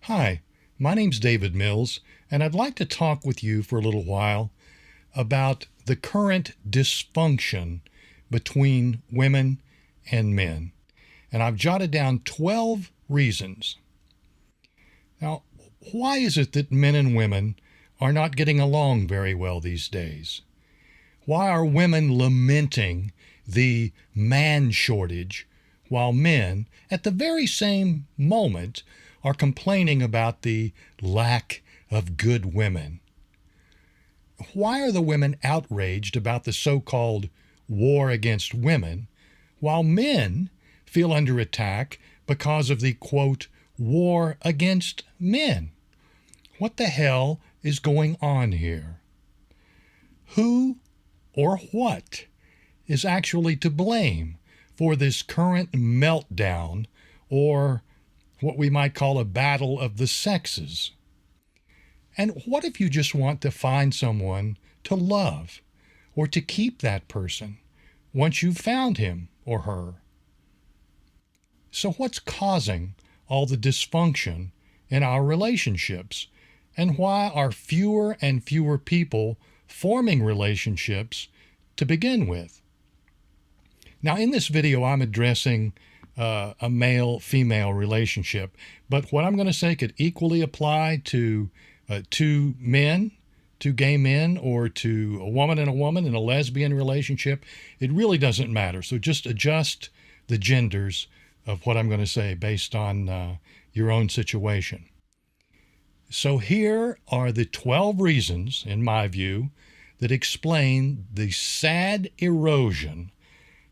Hi, my name's David Mills, and I'd like to talk with you for a little while about the current dysfunction between women and men. And I've jotted down 12 reasons. Now, why is it that men and women are not getting along very well these days? Why are women lamenting the man shortage while men, at the very same moment, are complaining about the lack of good women? Why are the women outraged about the so-called war against women, while men feel under attack because of the, quote, war against men? What the hell is going on here? Who or what is actually to blame for this current meltdown, or what we might call a battle of the sexes? And what if you just want to find someone to love or to keep that person once you've found him or her? So what's causing all the dysfunction in our relationships? And why are fewer and fewer people forming relationships to begin with? Now, in this video, I'm addressing a male-female relationship, but what I'm going to say could equally apply to two men, two gay men, or to a woman and a woman in a lesbian relationship. It really doesn't matter. So just adjust the genders of what I'm going to say based on your own situation. So here are the 12 reasons, in my view, that explain the sad erosion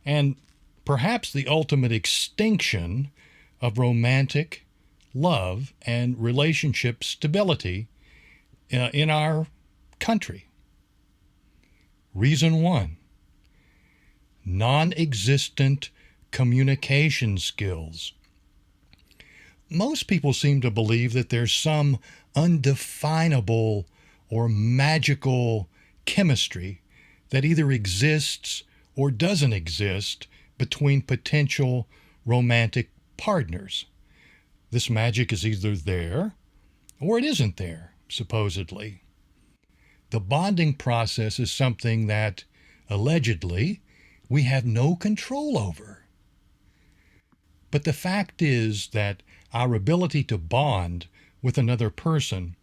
and perhaps the ultimate extinction of romantic love and relationship stability in our country. Reason 1, non-existent communication skills. Most people seem to believe that there's some undefinable or magical chemistry that either exists or doesn't exist between potential romantic partners. This magic is either there or it isn't there, supposedly. The bonding process is something that, allegedly, we have no control over. But the fact is that our ability to bond with another person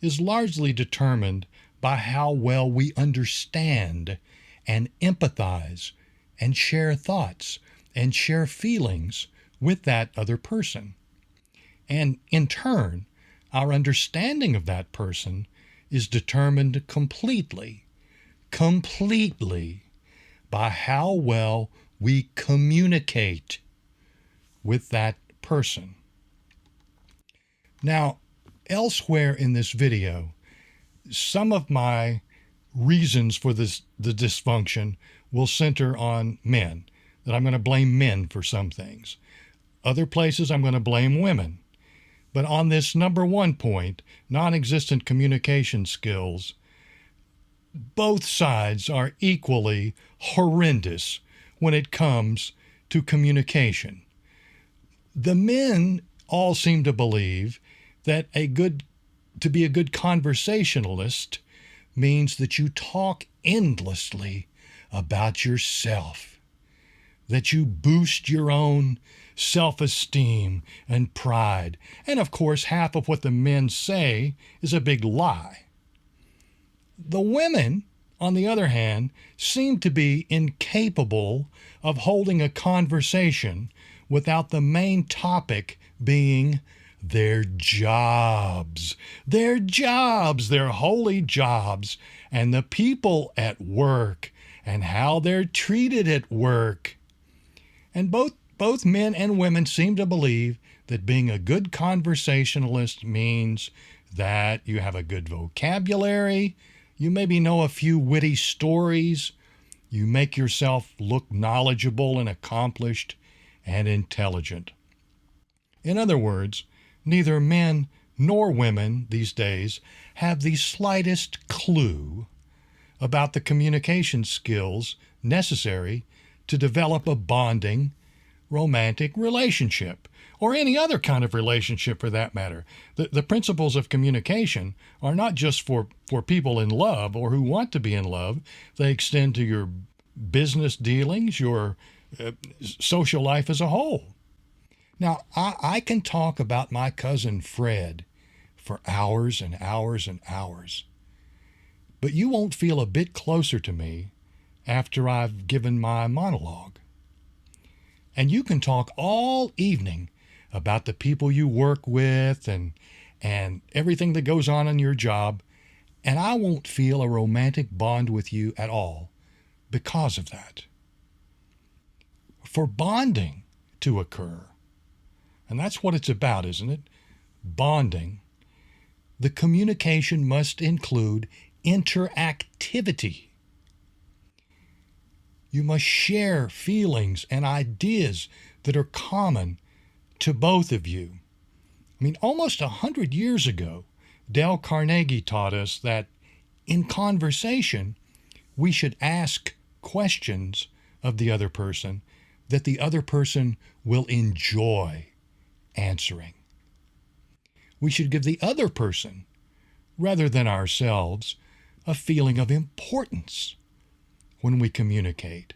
is largely determined by how well we understand and empathize and share thoughts and share feelings with that other person. And in turn, our understanding of that person is determined completely by how well we communicate with that person. Now, elsewhere in this video, some of my reasons for the dysfunction will center on men, that I'm going to blame men for some things. Other places I'm going to blame women. But on this number 1 point, non-existent communication skills, both sides are equally horrendous when it comes to communication. The men all seem to believe that to be a good conversationalist means that you talk endlessly about yourself, that you boost your own self-esteem and pride. And of course, half of what the men say is a big lie. The women, on the other hand, seem to be incapable of holding a conversation without the main topic being their jobs, their holy jobs, and the people at work, and how they're treated at work. And both men and women seem to believe that being a good conversationalist means that you have a good vocabulary, you maybe know a few witty stories, you make yourself look knowledgeable and accomplished and intelligent. In other words, neither men nor women these days have the slightest clue about the communication skills necessary to develop a bonding romantic relationship, or any other kind of relationship for that matter. The principles of communication are not just for people in love or who want to be in love. They extend to your business dealings, your social life as a whole. Now, I can talk about my cousin Fred for hours and hours and hours, but you won't feel a bit closer to me after I've given my monologue. And you can talk all evening about the people you work with and everything that goes on in your job, and I won't feel a romantic bond with you at all because of that. For bonding to occur, and that's what it's about, isn't it? Bonding. The communication must include interactivity. You must share feelings and ideas that are common to both of you. I mean, almost 100 years ago, Dale Carnegie taught us that in conversation, we should ask questions of the other person that the other person will enjoy answering. We should give the other person, rather than ourselves, a feeling of importance when we communicate.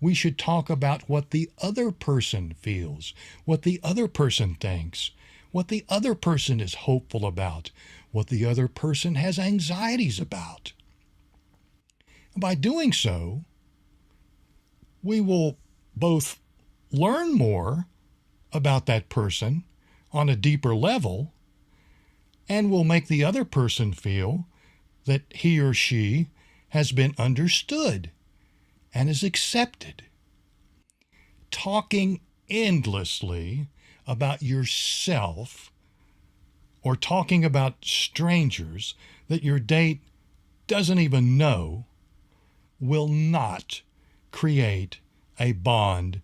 We should talk about what the other person feels, what the other person thinks, what the other person is hopeful about, what the other person has anxieties about. By doing so, we will both learn more about that person on a deeper level, and will make the other person feel that he or she has been understood and is accepted. Talking endlessly about yourself or talking about strangers that your date doesn't even know will not create a bond.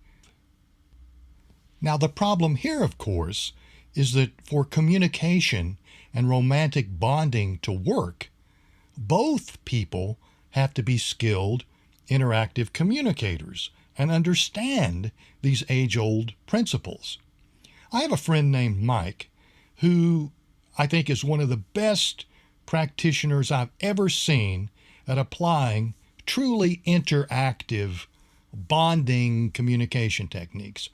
Now, the problem here, of course, is that for communication and romantic bonding to work, both people have to be skilled, interactive communicators and understand these age-old principles. I have a friend named Mike who I think is one of the best practitioners I've ever seen at applying truly interactive bonding communication techniques.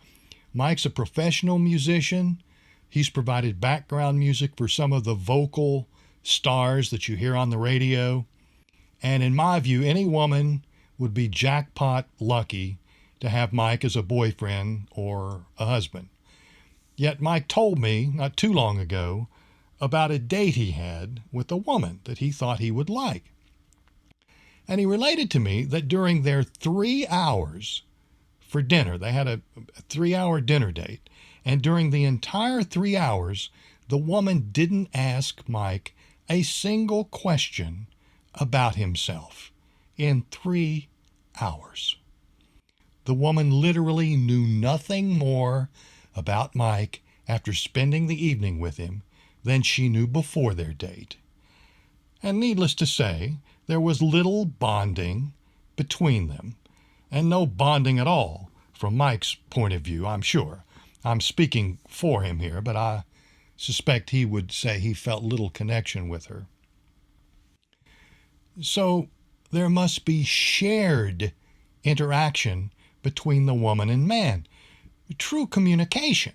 Mike's a professional musician. He's provided background music for some of the vocal stars that you hear on the radio. And in my view, any woman would be jackpot lucky to have Mike as a boyfriend or a husband. Yet Mike told me not too long ago about a date he had with a woman that he thought he would like. And he related to me that during their 3 hours for dinner, they had a 3-hour dinner date, and during the entire 3 hours, the woman didn't ask Mike a single question about himself in 3 hours. The woman literally knew nothing more about Mike after spending the evening with him than she knew before their date. And needless to say, there was little bonding between them, and no bonding at all from Mike's point of view, I'm sure. I'm speaking for him here, but I suspect he would say he felt little connection with her. So there must be shared interaction between the woman and man, true communication,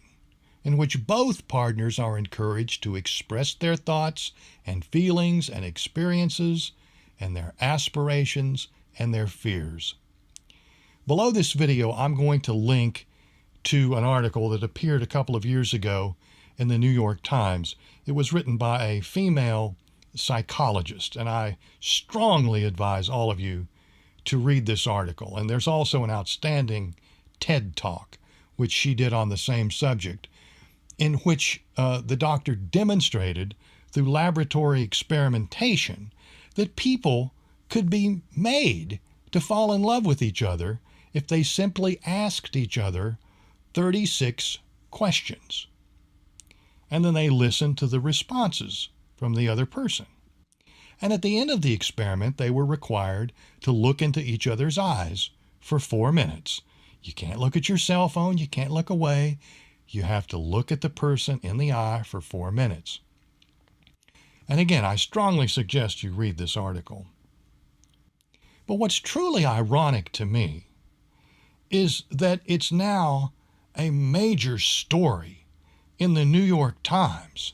in which both partners are encouraged to express their thoughts and feelings and experiences and their aspirations and their fears. Below this video, I'm going to link to an article that appeared a couple of years ago in the New York Times. It was written by a female psychologist, and I strongly advise all of you to read this article. And there's also an outstanding TED Talk, which she did on the same subject, in which the doctor demonstrated through laboratory experimentation that people could be made to fall in love with each other if they simply asked each other 36 questions. And then they listened to the responses from the other person. And at the end of the experiment, they were required to look into each other's eyes for 4 minutes. You can't look at your cell phone. You can't look away. You have to look at the person in the eye for 4 minutes. And again, I strongly suggest you read this article. But what's truly ironic to me is that it's now a major story in the New York Times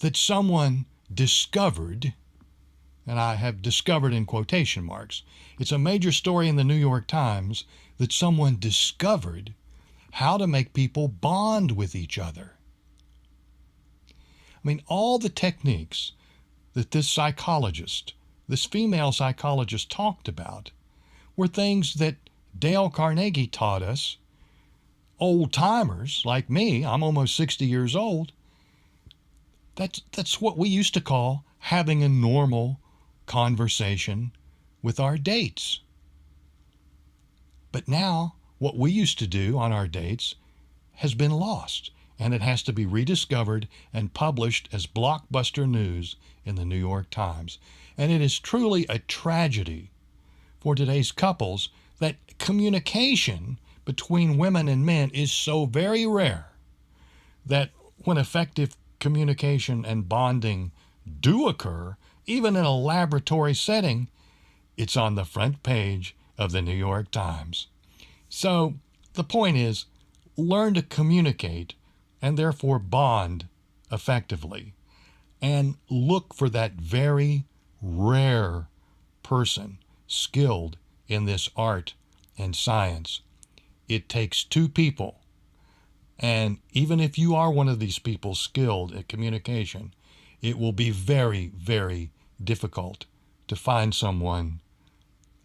that someone discovered, and I have discovered in quotation marks, it's a major story in the New York Times that someone discovered how to make people bond with each other. I mean, all the techniques that this psychologist, this female psychologist talked about were things that Dale Carnegie taught us, old timers like me. I'm almost 60 years old. That's what we used to call having a normal conversation with our dates. But now, what we used to do on our dates has been lost, and it has to be rediscovered and published as blockbuster news in the New York Times. And it is truly a tragedy for today's couples that communication between women and men is so very rare that when effective communication and bonding do occur, even in a laboratory setting, it's on the front page of the New York Times. So the point is, learn to communicate and therefore bond effectively, and look for that very rare person skilled in this art and science. It takes two people, and even if you are one of these people skilled at communication, it will be very, very difficult to find someone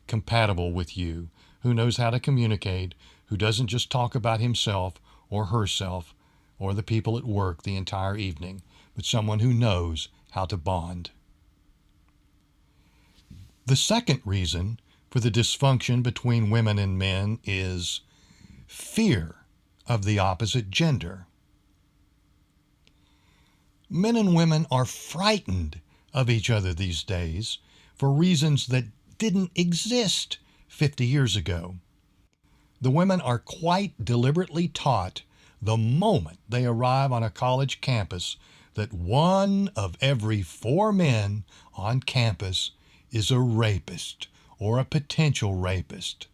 compatible with you, who knows how to communicate, who doesn't just talk about himself or herself or the people at work the entire evening, but someone who knows how to bond. The second reason for the dysfunction between women and men is fear of the opposite gender. Men and women are frightened of each other these days for reasons that didn't exist 50 years ago. The women are quite deliberately taught the moment they arrive on a college campus that one of every 4 men on campus is a rapist or a potential rapist.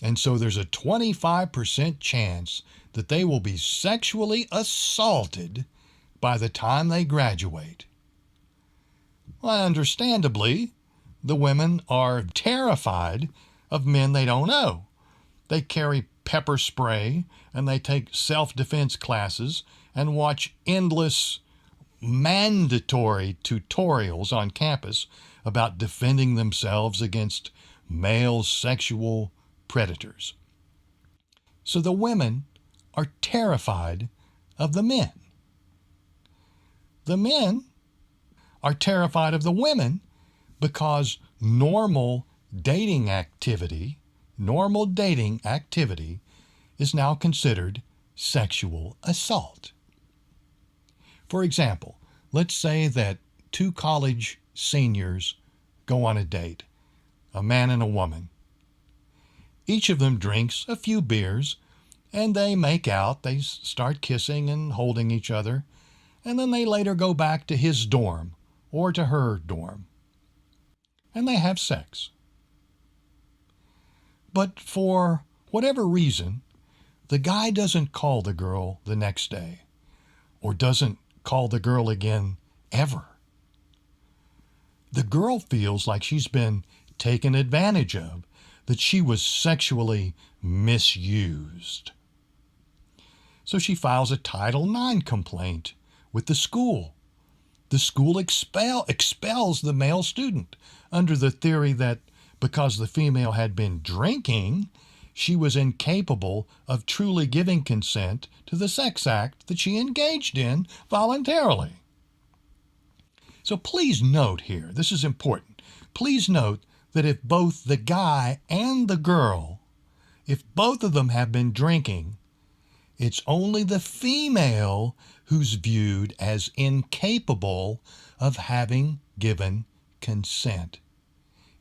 And so there's a 25% chance that they will be sexually assaulted by the time they graduate. Well, understandably, the women are terrified of men they don't know. They carry pepper spray and they take self-defense classes and watch endless mandatory tutorials on campus about defending themselves against male sexual predators. So the women are terrified of the men. The men are terrified of the women because normal dating activity is now considered sexual assault. For example, let's say that 2 college seniors go on a date, a man and a woman. Each of them drinks a few beers, and they make out, they start kissing and holding each other, and then they later go back to his dorm or to her dorm, and they have sex. But for whatever reason, the guy doesn't call the girl the next day, or doesn't call the girl again ever. The girl feels like she's been taken advantage of, that she was sexually misused. So she files a Title IX complaint with the school. The school expels the male student under the theory that because the female had been drinking, she was incapable of truly giving consent to the sex act that she engaged in voluntarily. So please note here, this is important, please note that if both the guy and the girl, if both of them have been drinking, it's only the female who's viewed as incapable of having given consent.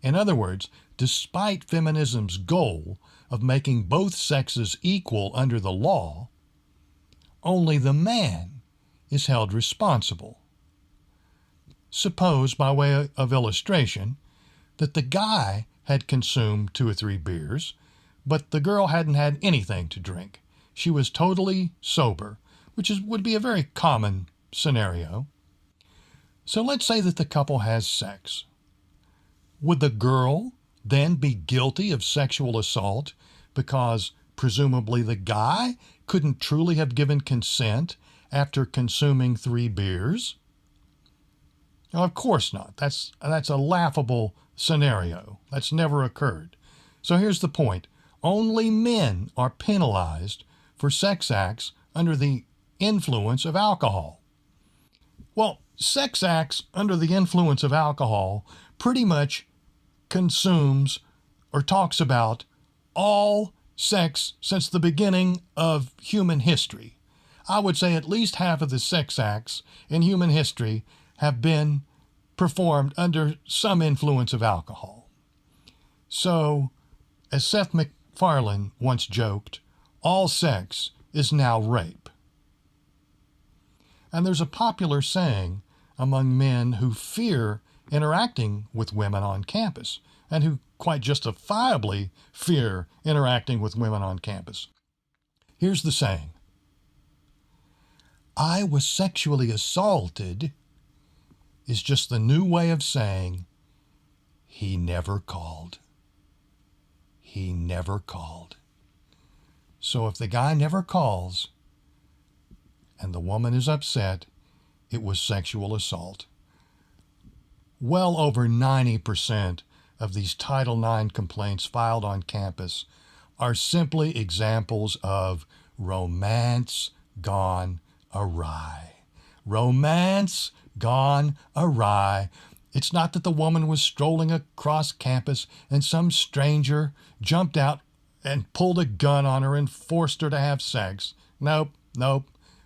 In other words, despite feminism's goal of making both sexes equal under the law, only the man is held responsible. Suppose, by way of illustration, that the guy had consumed 2 or 3 beers, but the girl hadn't had anything to drink. She was totally sober, which would be a very common scenario. So let's say that the couple has sex. Would the girl then be guilty of sexual assault because presumably the guy couldn't truly have given consent after consuming 3 beers? Now, of course not. That's a laughable scenario. That's never occurred. So here's the point. Only men are penalized for sex acts under the influence of alcohol. Well, sex acts under the influence of alcohol pretty much consumes or talks about all sex since the beginning of human history. I would say at least half of the sex acts in human history have been performed under some influence of alcohol. So, as Seth MacFarlane once joked, all sex is now rape. And there's a popular saying among men who fear interacting with women on campus and who quite justifiably fear interacting with women on campus. Here's the saying: "I was sexually assaulted" is just the new way of saying he never called. He never called. So if the guy never calls and the woman is upset, it was sexual assault. Well over 90% of these Title IX complaints filed on campus are simply examples of romance gone awry. Romance gone awry. It's not that the woman was strolling across campus and some stranger jumped out and pulled a gun on her and forced her to have sex. Nope.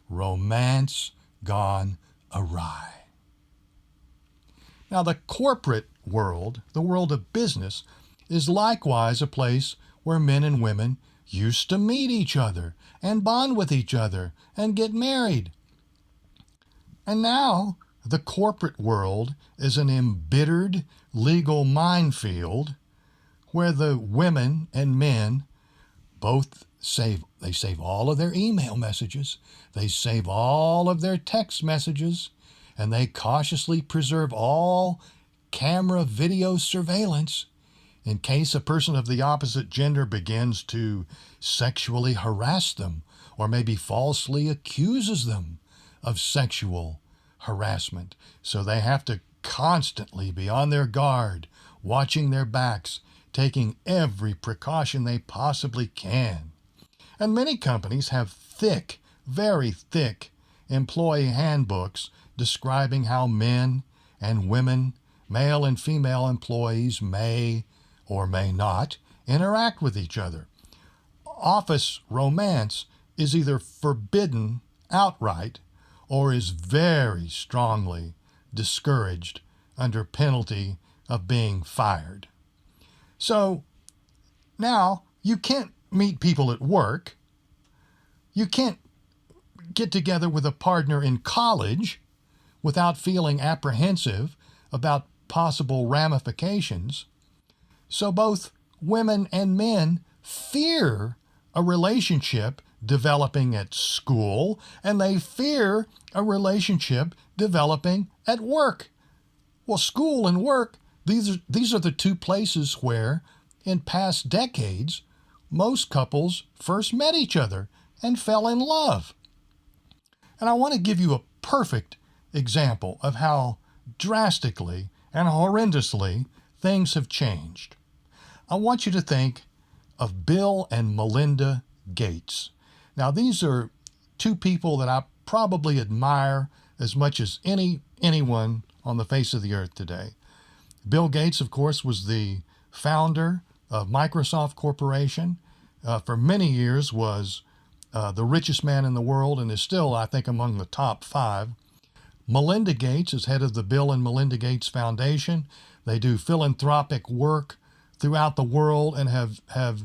Romance gone awry. Now, the corporate world, the world of business, is likewise a place where men and women used to meet each other and bond with each other and get married. And now, the corporate world is an embittered legal minefield where the women and men both save all of their email messages, they save all of their text messages, and they cautiously preserve all camera video surveillance in case a person of the opposite gender begins to sexually harass them or maybe falsely accuses them of sexual harassment. So they have to constantly be on their guard, watching their backs, taking every precaution they possibly can. And many companies have thick, very thick employee handbooks describing how men and women, male and female employees may or may not interact with each other. Office romance is either forbidden outright or is very strongly discouraged under penalty of being fired. So now you can't meet people at work. You can't get together with a partner in college without feeling apprehensive about possible ramifications. So both women and men fear a relationship developing at school, and they fear a relationship developing at work. Well, school and work, these are the two places where, in past decades, most couples first met each other and fell in love. And I want to give you a perfect example of how drastically and horrendously things have changed. I want you to think of Bill and Melinda Gates. Now, these are two people that I probably admire as much as anyone on the face of the earth today. Bill Gates, of course, was the founder of Microsoft Corporation. For many years was the richest man in the world and is still, I think, among the top 5. Melinda Gates is head of the Bill and Melinda Gates Foundation. They do philanthropic work throughout the world and have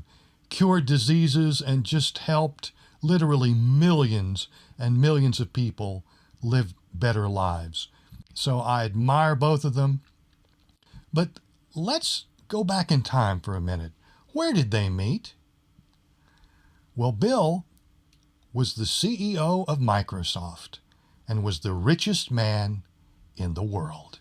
cured diseases and just helped literally millions and millions of people live better lives. So I admire both of them. But let's go back in time for a minute. Where did they meet? Well, Bill was the CEO of Microsoft and was the richest man in the world.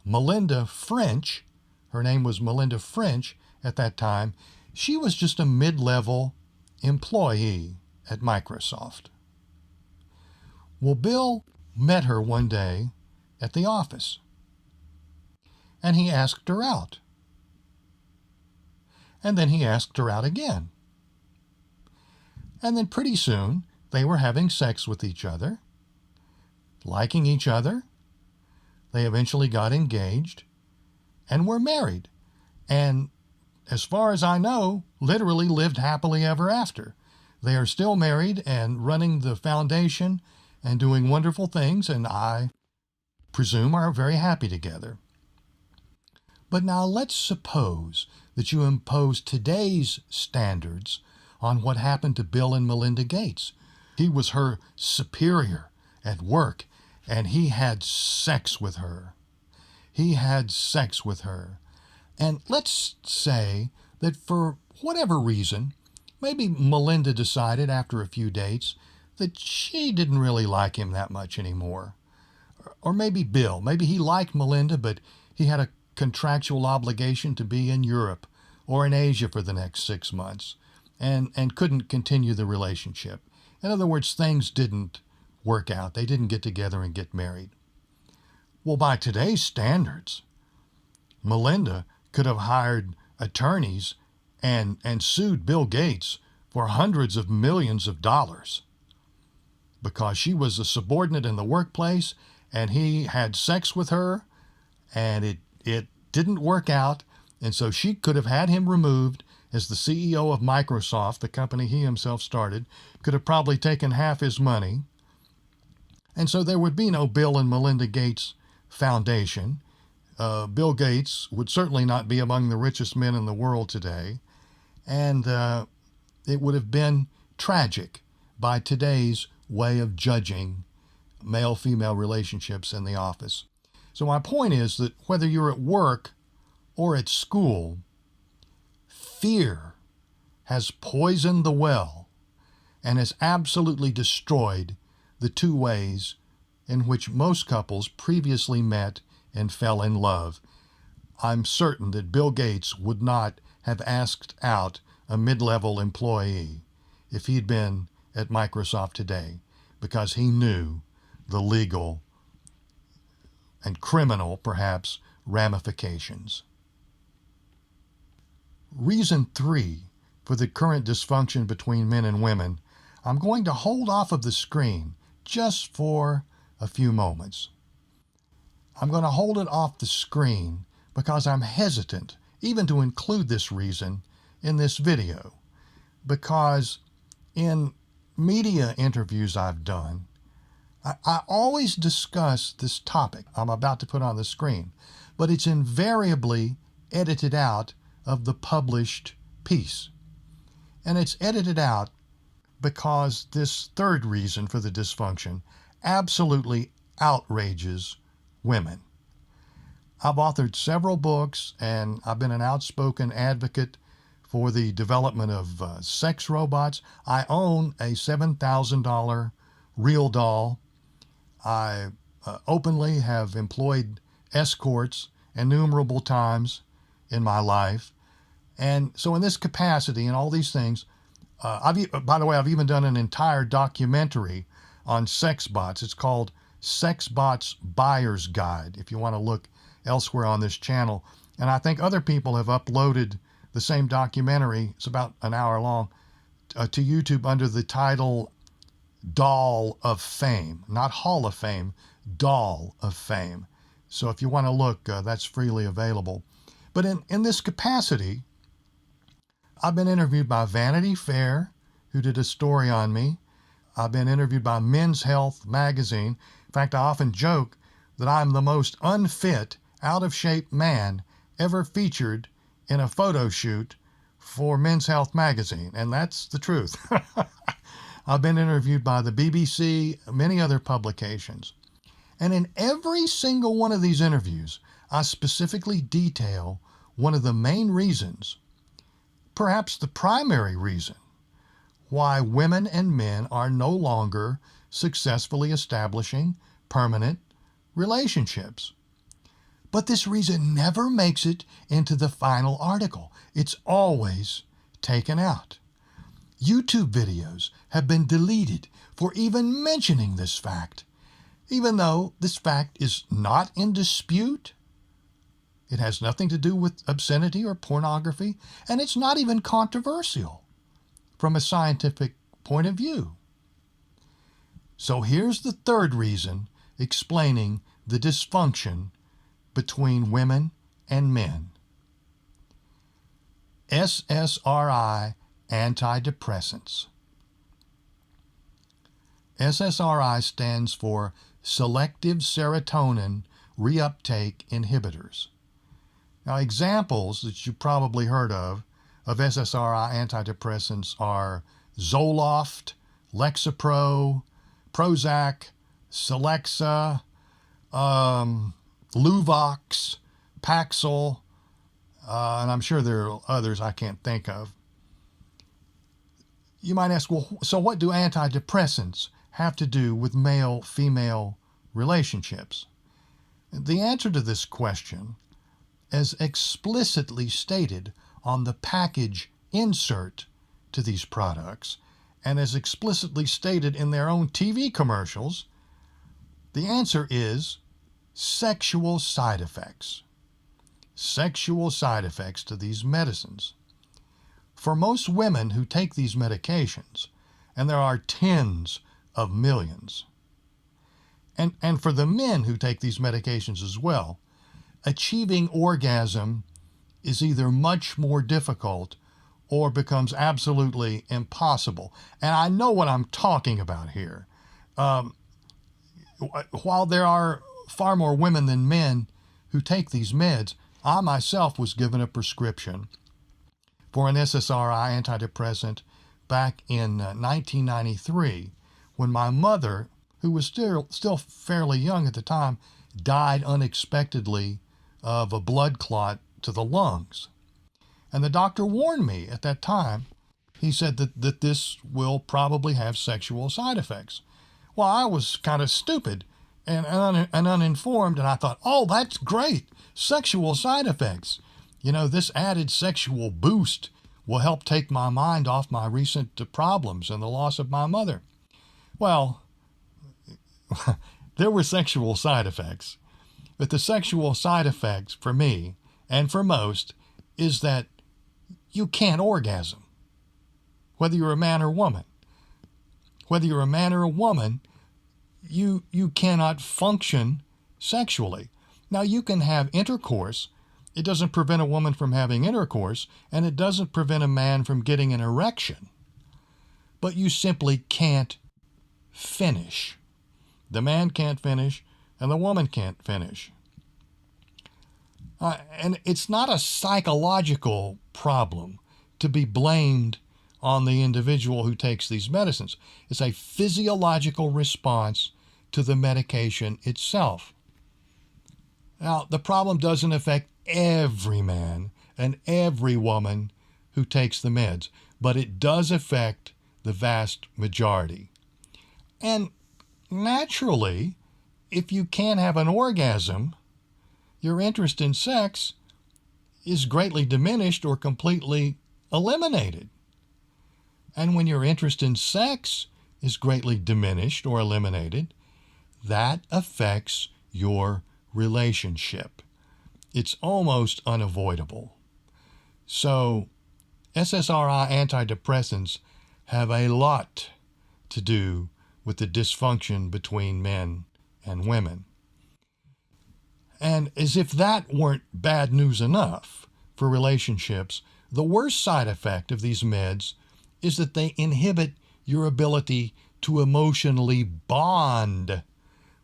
Melinda French, her name was Melinda French at that time, she was just a mid-level employee at Microsoft. Well, Bill met her one day at the office, and he asked her out. And then he asked her out again. And then pretty soon, they were having sex with each other, liking each other. They eventually got engaged and were married. And as far as I know, literally lived happily ever after. They are still married and running the foundation and doing wonderful things, and I presume are very happy together. But now let's suppose that you impose today's standards on what happened to Bill and Melinda Gates. He was her superior at work, and he had sex with her. He had sex with her. And let's say that for whatever reason, maybe Melinda decided after a few dates that she didn't really like him that much anymore. Or maybe Bill. Maybe he liked Melinda, but he had a contractual obligation to be in Europe or in Asia for the next 6 months and couldn't continue the relationship. In other words, things didn't work out. They didn't get together and get married. Well, by today's standards, Melinda could have hired attorneys and sued Bill Gates for hundreds of millions of dollars because she was a subordinate in the workplace and he had sex with her and it didn't work out. And so she could have had him removed as the CEO of Microsoft, the company he himself started, could have probably taken half his money. And so there would be no Bill and Melinda Gates Foundation. Bill Gates would certainly not be among the richest men in the world today. And it would have been tragic by today's way of judging male-female relationships in the office. So my point is that whether you're at work or at school, fear has poisoned the well and has absolutely destroyed the two ways in which most couples previously met and fell in love. I'm certain that Bill Gates would not have asked out a mid-level employee if he'd been at Microsoft today, because he knew the legal and criminal, perhaps, ramifications. Reason 3 for the current dysfunction between men and women, I'm going to hold off of the screen just for a few moments. I'm going to hold it off the screen because I'm hesitant even to include this reason in this video, because in media interviews I've done, I always discuss this topic I'm about to put on the screen, but it's invariably edited out of the published piece. And it's edited out because this third reason for the dysfunction absolutely outrages women. I've authored several books, and I've been an outspoken advocate for the development of sex robots. I own a $7,000 real doll. I openly have employed escorts innumerable times in my life. And so in this capacity and all these things, by the way, I've even done an entire documentary on sex bots. It's called Sex Bots Buyer's Guide, if you want to look elsewhere on this channel. And I think other people have uploaded the same documentary, it's about an hour long, to YouTube under the title Doll of Fame. Not Hall of Fame, Doll of Fame. So if you want to look, that's freely available. But in this capacity, I've been interviewed by Vanity Fair, who did a story on me. I've been interviewed by Men's Health magazine. In fact, I often joke that I'm the most unfit, out-of-shape man ever featured in a photo shoot for Men's Health magazine, and that's the truth. I've been interviewed by the BBC, many other publications. And in every single one of these interviews, I specifically detail one of the main reasons, perhaps the primary reason, why women and men are no longer successfully establishing permanent relationships. But this reason never makes it into the final article. It's always taken out. YouTube videos have been deleted for even mentioning this fact, even though this fact is not in dispute. It has nothing to do with obscenity or pornography, and it's not even controversial from a scientific point of view. So here's the third reason explaining the dysfunction between women and men. SSRI antidepressants. SSRI stands for selective serotonin reuptake inhibitors. Now, examples that you probably heard of SSRI antidepressants are Zoloft, Lexapro, Prozac, Celexa, Luvox, Paxil, and I'm sure there are others I can't think of. You might ask, well, so what do antidepressants have to do with male-female relationships? The answer to this question, as explicitly stated on the package insert to these products, and as explicitly stated in their own TV commercials, the answer is sexual side effects. Sexual side effects to these medicines. For most women who take these medications, and there are tens of millions, and for the men who take these medications as well, achieving orgasm is either much more difficult or becomes absolutely impossible. And I know what I'm talking about here. While there are far more women than men who take these meds, I myself was given a prescription for an SSRI antidepressant back in 1993 when my mother, who was still fairly young at the time, died unexpectedly of a blood clot to the lungs. And the doctor warned me at that time. He said that this will probably have sexual side effects. Well, I was kind of stupid and uninformed, and I thought, oh, that's great, sexual side effects. You know, this added sexual boost will help take my mind off my recent problems and the loss of my mother. Well, there were sexual side effects, but the sexual side effects for me and for most is that you can't orgasm, whether you're a man or woman. Whether you're a man or a woman, you cannot function sexually. Now, you can have intercourse. It doesn't prevent a woman from having intercourse, and it doesn't prevent a man from getting an erection. But you simply can't finish. The man can't finish, and the woman can't finish. And it's not a psychological problem to be blamed on the individual who takes these medicines. It's a physiological response to the medication itself. Now, the problem doesn't affect every man and every woman who takes the meds, but it does affect the vast majority. And naturally, if you can't have an orgasm, your interest in sex is greatly diminished or completely eliminated. And when your interest in sex is greatly diminished or eliminated, that affects your relationship. It's almost unavoidable. So, SSRI antidepressants have a lot to do with the dysfunction between men and women. And as if that weren't bad news enough for relationships, the worst side effect of these meds is that they inhibit your ability to emotionally bond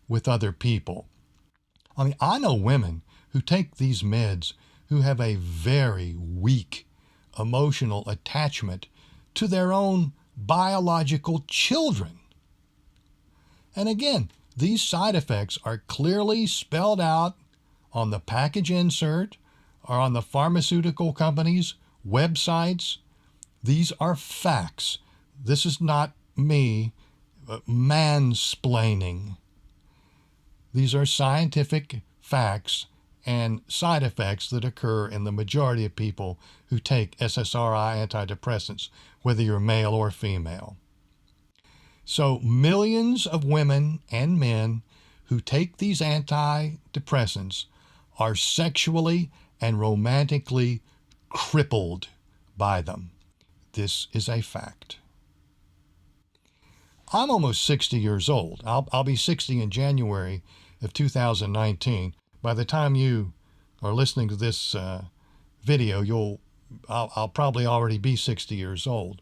with other people. I mean, I know women who take these meds who have a very weak emotional attachment to their own biological children. And again, these side effects are clearly spelled out on the package insert or on the pharmaceutical companies' websites. These are facts. This is not me mansplaining. These are scientific facts and side effects that occur in the majority of people who take SSRI antidepressants, whether you're male or female. So millions of women and men who take these antidepressants are sexually and romantically crippled by them. This is a fact. I'm almost 60 years old. I'll be 60 in January of 2019. By the time you are listening to this video, I'll probably already be 60 years old.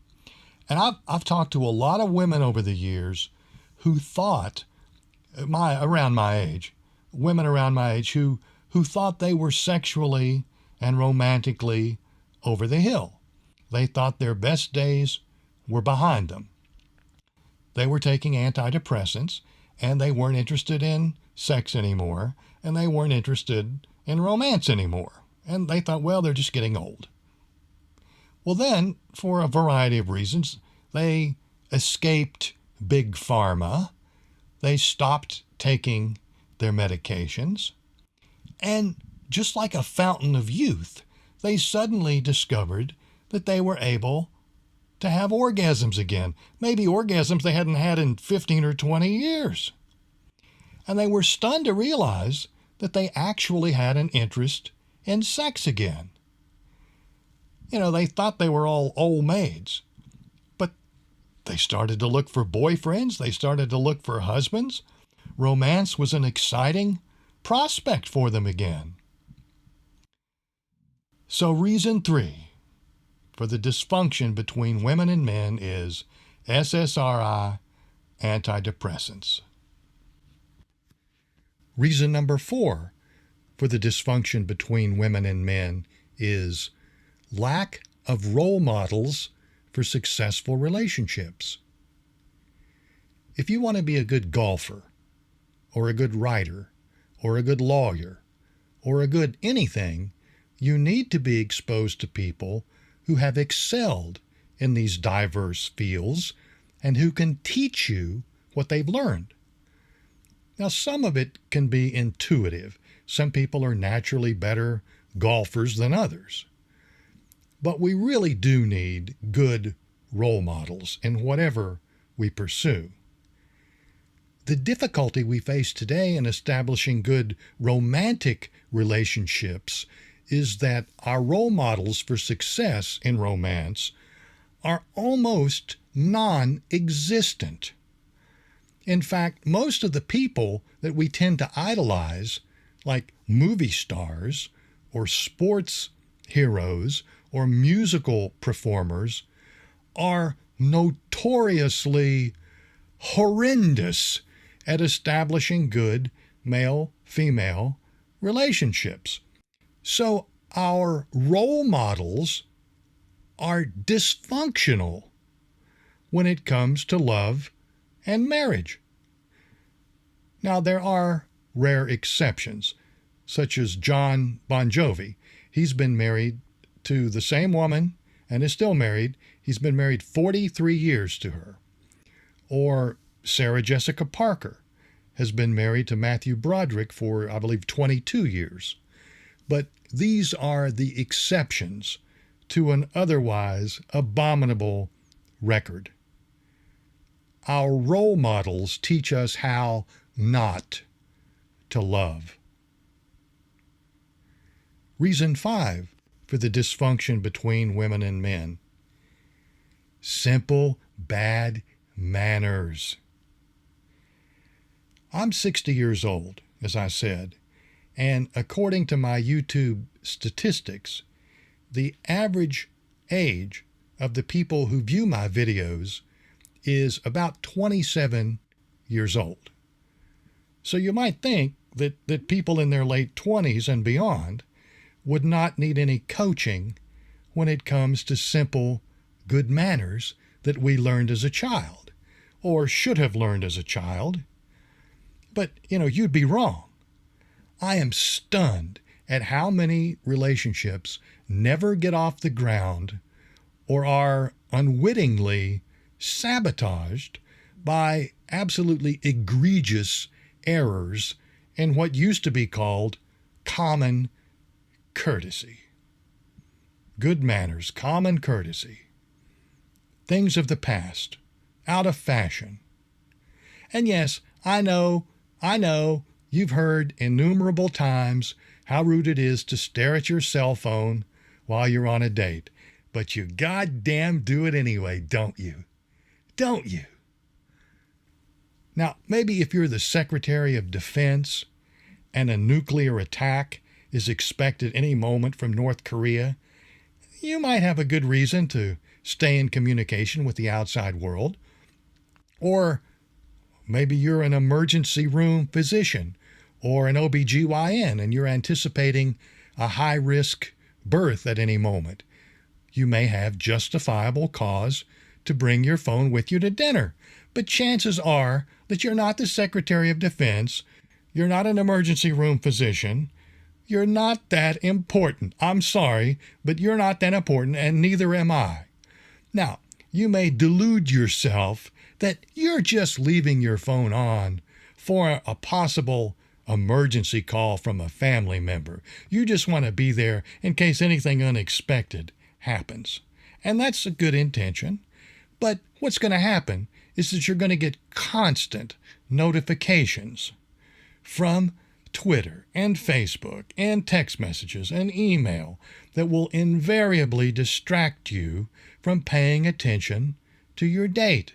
And I've talked to a lot of women over the years who thought, around my age, women around my age who thought they were sexually and romantically over the hill. They thought their best days were behind them. They were taking antidepressants, and they weren't interested in sex anymore, and they weren't interested in romance anymore. And they thought, well, they're just getting old. Well, then, for a variety of reasons, they escaped Big Pharma. They stopped taking their medications. And just like a fountain of youth, they suddenly discovered that they were able to have orgasms again. Maybe orgasms they hadn't had in 15 or 20 years. And they were stunned to realize that they actually had an interest in sex again. You know, they thought they were all old maids, but they started to look for boyfriends. They started to look for husbands. Romance was an exciting prospect for them again. So reason 3 for the dysfunction between women and men is SSRI antidepressants. Reason number 4 for the dysfunction between women and men is lack of role models for successful relationships. If you want to be a good golfer, or a good writer, or a good lawyer, or a good anything, you need to be exposed to people who have excelled in these diverse fields and who can teach you what they've learned. Now, some of it can be intuitive. Some people are naturally better golfers than others. But we really do need good role models in whatever we pursue. The difficulty we face today in establishing good romantic relationships is that our role models for success in romance are almost non-existent. In fact, most of the people that we tend to idolize, like movie stars or sports heroes or musical performers, are notoriously horrendous at establishing good male-female relationships. So our role models are dysfunctional when it comes to love and marriage. Now, there are rare exceptions, such as John Bon Jovi. He's been married to the same woman and is still married. He's been married 43 years to her. Or Sarah Jessica Parker has been married to Matthew Broderick for, I believe, 22 years. But these are the exceptions to an otherwise abominable record. Our role models teach us how not to love. Reason 5 for the dysfunction between women and men: simple bad manners. I'm 60 years old, as I said, and according to my YouTube statistics, the average age of the people who view my videos is about 27 years old. So you might think that people in their late 20s and beyond would not need any coaching when it comes to simple good manners that we learned as a child, or should have learned as a child. But, you'd be wrong. I am stunned at how many relationships never get off the ground or are unwittingly sabotaged by absolutely egregious errors in what used to be called common courtesy. Good manners, common courtesy. Things of the past, out of fashion. And yes, I know, you've heard innumerable times how rude it is to stare at your cell phone while you're on a date. But you goddamn do it anyway, don't you? Don't you? Now, maybe if you're the Secretary of Defense and a nuclear attack is expected any moment from North Korea, you might have a good reason to stay in communication with the outside world. Or maybe you're an emergency room physician or an OBGYN and you're anticipating a high-risk birth at any moment. You may have justifiable cause to bring your phone with you to dinner. But chances are that you're not the Secretary of Defense, you're not an emergency room physician, you're not that important. I'm sorry, but you're not that important, and neither am I. Now, you may delude yourself that you're just leaving your phone on for a possible emergency call from a family member. You just want to be there in case anything unexpected happens. And that's a good intention. But what's going to happen is that you're going to get constant notifications from Twitter and Facebook and text messages and email that will invariably distract you from paying attention to your date.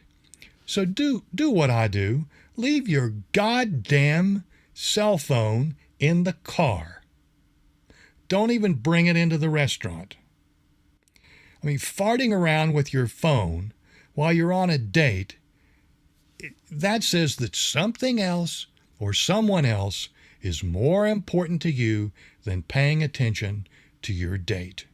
So do what I do. Leave your goddamn cell phone in the car. Don't even bring it into the restaurant. I mean, farting around with your phone while you're on a date, that says that something else or someone else is more important to you than paying attention to your date.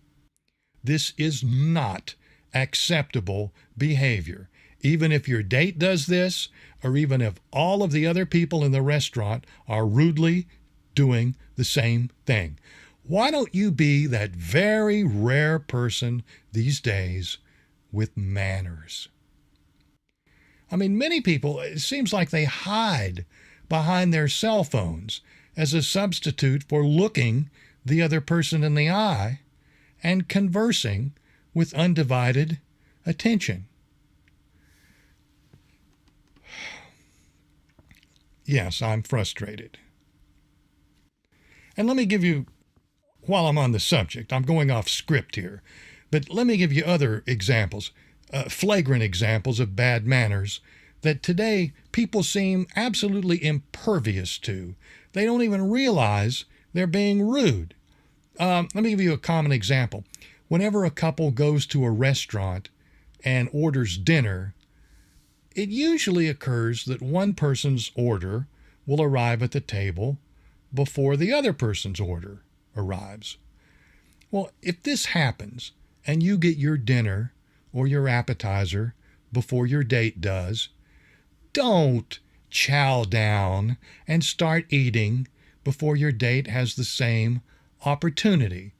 This is not acceptable behavior. Even if your date does this, or even if all of the other people in the restaurant are rudely doing the same thing. Why don't you be that very rare person these days with manners? I mean, many people, it seems like they hide behind their cell phones as a substitute for looking the other person in the eye and conversing with undivided attention. Yes, I'm frustrated. And let me give you, while I'm on the subject, I'm going off script here, but let me give you other examples, flagrant examples of bad manners that today people seem absolutely impervious to. They don't even realize they're being rude. Let me give you a common example. Whenever a couple goes to a restaurant and orders dinner, it usually occurs that one person's order will arrive at the table before the other person's order arrives. Well, if this happens and you get your dinner or your appetizer before your date does, don't chow down and start eating before your date has the same opportunity.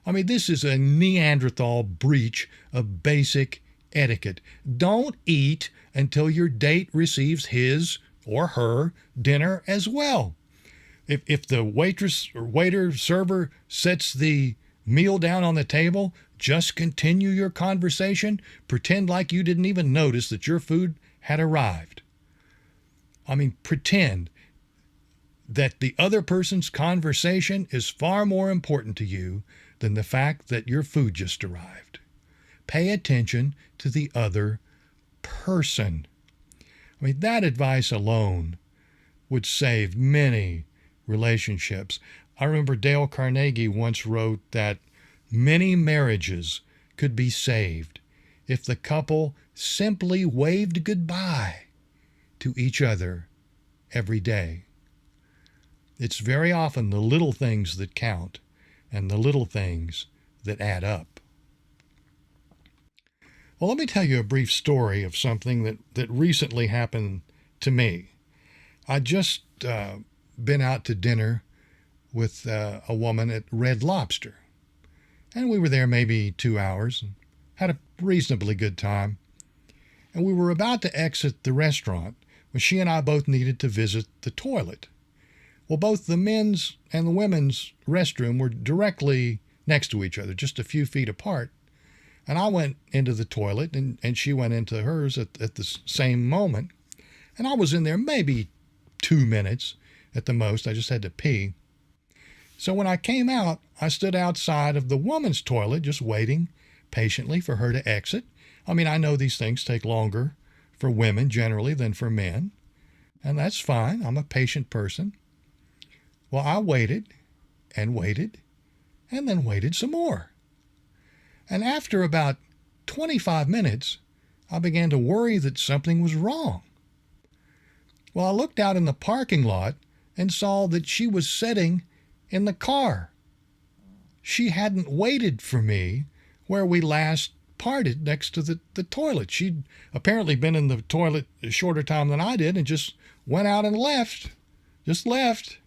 I mean, this is a Neanderthal breach of basic etiquette. Don't eat until your date receives his or her dinner as well. If the waitress or waiter server sets the meal down on the table, just continue your conversation. Pretend like you didn't even notice that your food had arrived. I mean, pretend that the other person's conversation is far more important to you than the fact that your food just arrived. Pay attention to the other person. I mean, that advice alone would save many relationships. I remember Dale Carnegie once wrote that many marriages could be saved if the couple simply waved goodbye to each other every day. It's very often the little things that count and the little things that add up. Well, let me tell you a brief story of something that recently happened to me. I just been out to dinner with a woman at Red Lobster, and we were there maybe 2 hours and had a reasonably good time. And we were about to exit the restaurant when she and I both needed to visit the toilet. Well, both the men's and the women's restroom were directly next to each other, just a few feet apart. And I went into the toilet and she went into hers at the same moment. And I was in there maybe 2 minutes at the most. I just had to pee. So when I came out, I stood outside of the woman's toilet just waiting patiently for her to exit. I mean, I know these things take longer for women generally than for men, and that's fine. I'm a patient person. Well, I waited and waited and then waited some more. And after about 25 minutes, I began to worry that something was wrong. Well, I looked out in the parking lot and saw that she was sitting in the car. She hadn't waited for me where we last parted next to the toilet. She'd apparently been in the toilet a shorter time than I did and just went out and left. Just left.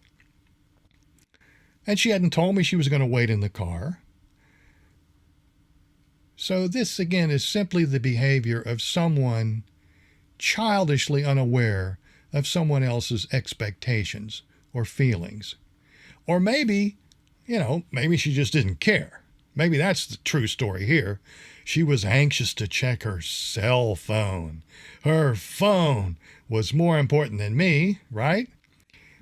And she hadn't told me she was going to wait in the car. So this, again, is simply the behavior of someone childishly unaware of someone else's expectations or feelings. Or maybe, maybe she just didn't care. Maybe that's the true story here. She was anxious to check her cell phone. Her phone was more important than me, right?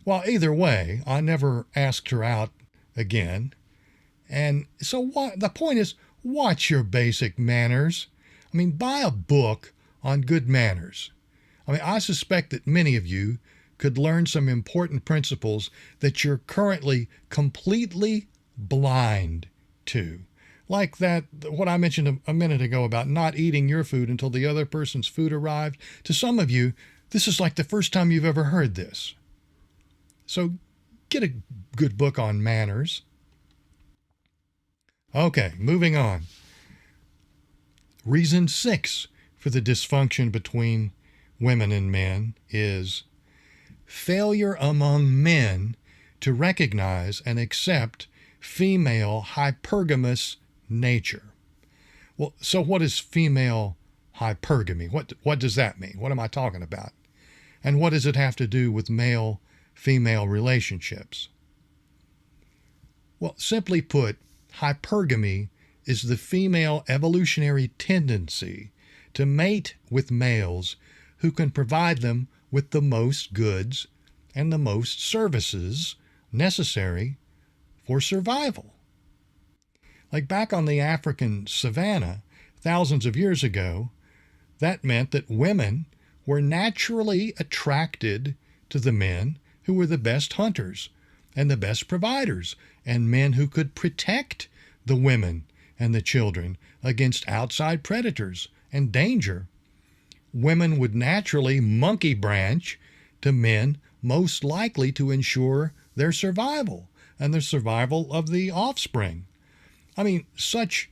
Well, either way, I never asked her out again. And so the point is, watch your basic manners. I mean, buy a book on good manners. I mean, I suspect that many of you could learn some important principles that you're currently completely blind to. Like that, what I mentioned a minute ago about not eating your food until the other person's food arrived. To some of you, this is like the first time you've ever heard this. So get a good book on manners. Okay, moving on. Reason 6 for the dysfunction between women and men is failure among men to recognize and accept female hypergamous nature. Well, so what is female hypergamy? What does that mean? What am I talking about? And what does it have to do with male-female relationships? Well, simply put, hypergamy is the female evolutionary tendency to mate with males who can provide them with the most goods and the most services necessary for survival. Like back on the African savanna thousands of years ago, that meant that women were naturally attracted to the men who were the best hunters and the best providers, and men who could protect the women and the children against outside predators and danger. Women would naturally monkey branch to men most likely to ensure their survival and the survival of the offspring. I mean, such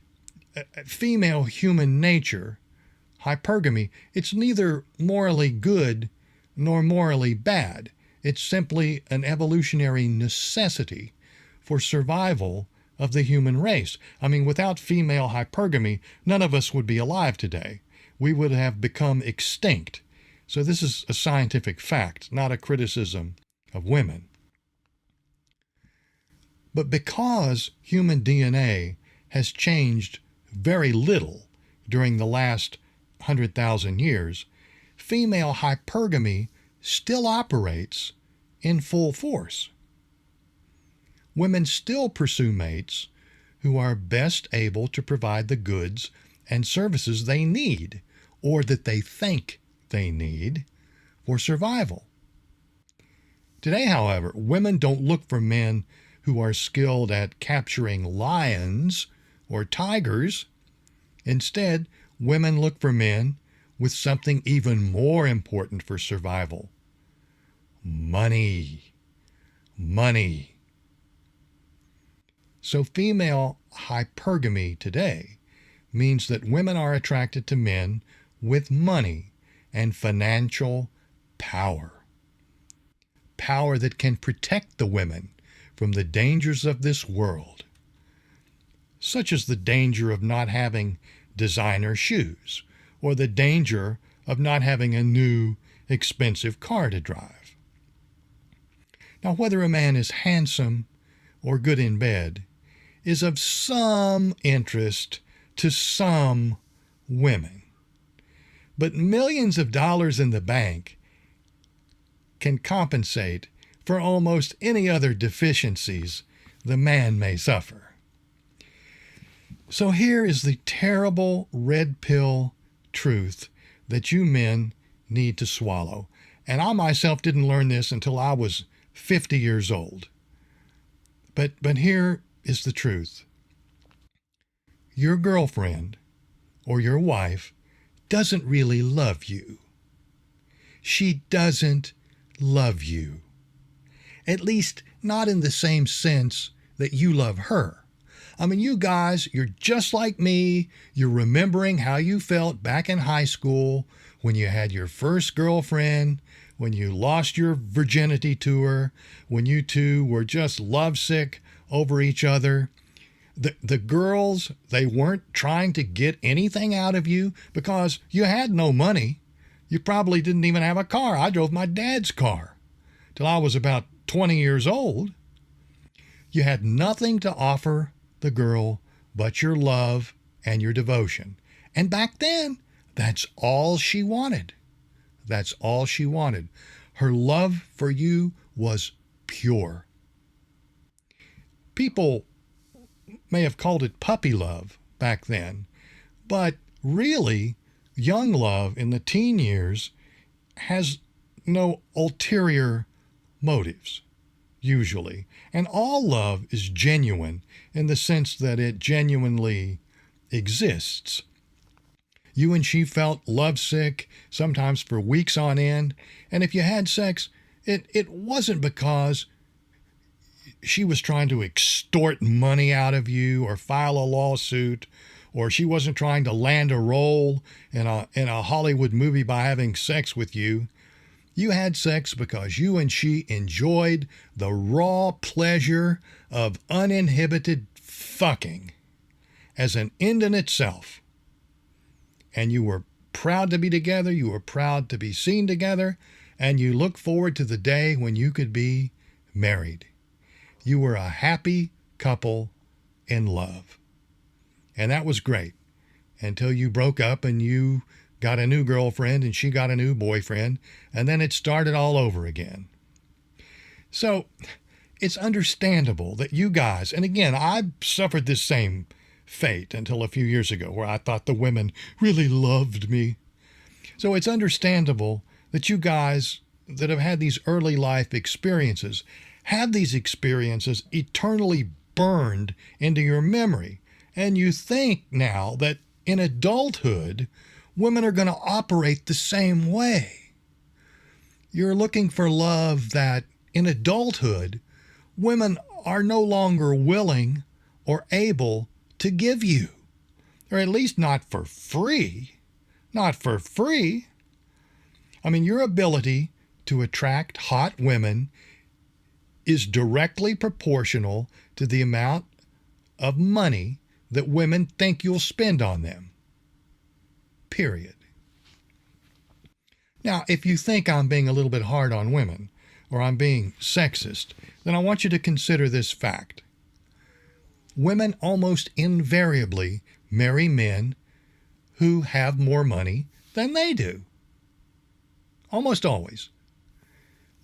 female human nature, hypergamy, it's neither morally good nor morally bad. It's simply an evolutionary necessity for survival of the human race. I mean, without female hypergamy, none of us would be alive today. We would have become extinct. So this is a scientific fact, not a criticism of women. But because human DNA has changed very little during the last 100,000 years, female hypergamy still operates in full force. Women still pursue mates who are best able to provide the goods and services they need, or that they think they need, for survival. Today, however, women don't look for men who are skilled at capturing lions or tigers. Instead, women look for men with something even more important for survival: money. Money. So female hypergamy today means that women are attracted to men with money and financial power. Power that can protect the women from the dangers of this world, such as the danger of not having designer shoes or the danger of not having a new, expensive car to drive. Now, whether a man is handsome or good in bed is of some interest to some women. But millions of dollars in the bank can compensate for almost any other deficiencies the man may suffer. So here is the terrible red pill truth that you men need to swallow. And I myself didn't learn this until I was 50 years old. But here is the truth. Your girlfriend or your wife doesn't really love you. She doesn't love you. At least not in the same sense that you love her. I mean, you guys, you're just like me. You're remembering how you felt back in high school when you had your first girlfriend, when you lost your virginity to her, when you two were just lovesick over each other. The girls, they weren't trying to get anything out of you because you had no money. You probably didn't even have a car. I drove my dad's car till I was about 20 years old. You had nothing to offer the girl but your love and your devotion. And back then, that's all she wanted. That's all she wanted. Her love for you was pure. People may have called it puppy love back then, but really, young love in the teen years has no ulterior motives, usually. And all love is genuine in the sense that it genuinely exists. You and she felt lovesick, sometimes for weeks on end, and if you had sex, it wasn't because she was trying to extort money out of you or file a lawsuit, or she wasn't trying to land a role in a Hollywood movie by having sex with you. You had sex because you and she enjoyed the raw pleasure of uninhibited fucking as an end in itself. And you were proud to be together, you were proud to be seen together, and you look forward to the day when you could be married. You were a happy couple in love. And that was great until you broke up and you got a new girlfriend and she got a new boyfriend, and then it started all over again. So it's understandable that you guys, and again, I suffered this same fate until a few years ago where I thought the women really loved me. So it's understandable that you guys that have had these early life experiences have these experiences eternally burned into your memory. And you think now that in adulthood, women are going to operate the same way. You're looking for love that in adulthood, women are no longer willing or able to give you, or at least not for free. Not for free. I mean, your ability to attract hot women is directly proportional to the amount of money that women think you'll spend on them. Period. Now, if you think I'm being a little bit hard on women or I'm being sexist, then I want you to consider this fact. Women almost invariably marry men who have more money than they do. Almost always.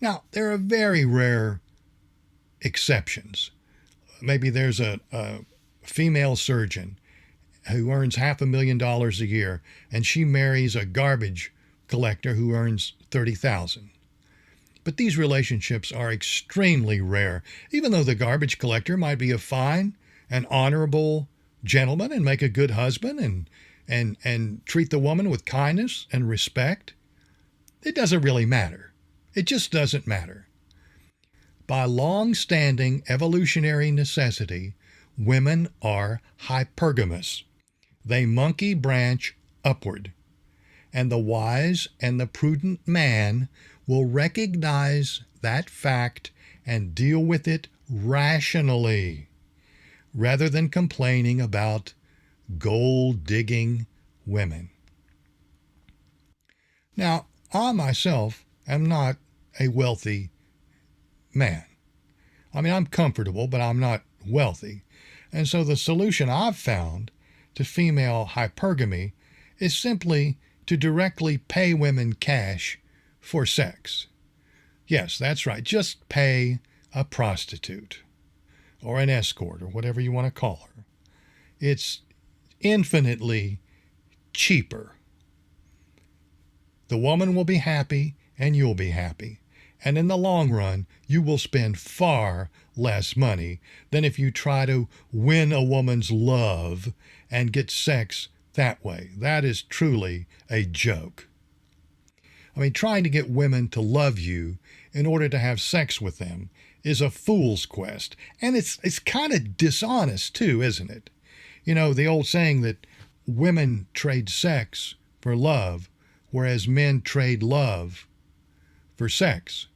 Now, there are very rare exceptions. Maybe there's a female surgeon who earns $500,000 a year, and she marries a garbage collector who earns $30,000. But these relationships are extremely rare, even though the garbage collector might be a fine and honorable gentleman and make a good husband and treat the woman with kindness and respect. It doesn't really matter. It just doesn't matter. By long-standing evolutionary necessity, women are hypergamous. they monkey branch upward, and the wise and the prudent man will recognize that fact and deal with it rationally, rather than complaining about gold-digging women. Now, I myself am not a wealthy man. I mean, I'm comfortable, but I'm not wealthy. And so the solution I've found to female hypergamy is simply to directly pay women cash for sex. Yes, that's right. Just pay a prostitute or an escort or whatever you want to call her. It's infinitely cheaper. The woman will be happy and you'll be happy. And in the long run, you will spend far less money than if you try to win a woman's love and get sex that way. That is truly a joke. I mean, trying to get women to love you in order to have sex with them is a fool's quest. And it's kind of dishonest too, isn't it? You know, the old saying that women trade sex for love, whereas men trade love for sex.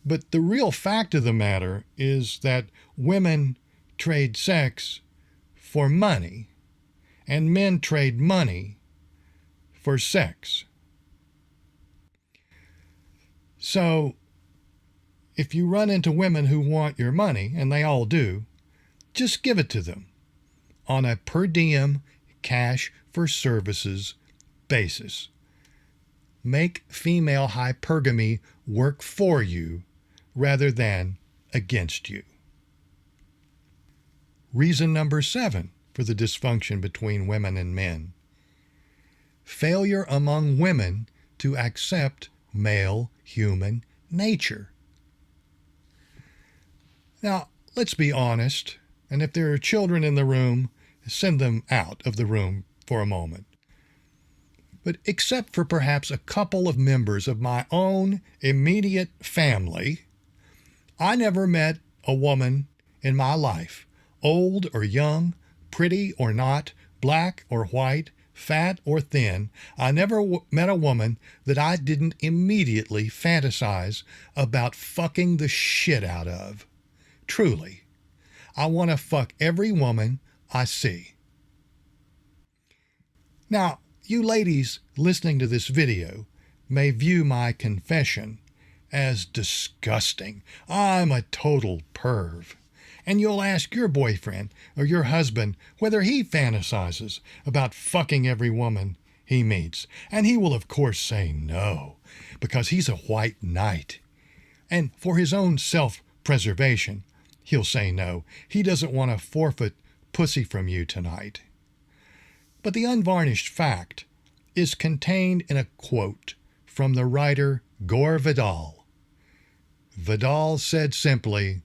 But the real fact of the matter is that women trade sex for money, and men trade money for sex. So, if you run into women who want your money, and they all do, just give it to them on a per diem cash for services basis. Make female hypergamy work for you rather than against you. Reason number 7 for the dysfunction between women and men: failure among women to accept male human nature. Now, let's be honest, and if there are children in the room, send them out of the room for a moment. But except for perhaps a couple of members of my own immediate family, I never met a woman in my life, old or young, pretty or not, black or white, fat or thin. I never met a woman that I didn't immediately fantasize about fucking the shit out of. Truly. I want to fuck every woman I see. Now, you ladies listening to this video may view my confession as disgusting. I'm a total perv. And you'll ask your boyfriend or your husband whether he fantasizes about fucking every woman he meets. And he will, of course, say no, because he's a white knight. And for his own self-preservation, he'll say no. He doesn't want to forfeit pussy from you tonight. But the unvarnished fact is contained in a quote from the writer Gore Vidal. Vidal said simply,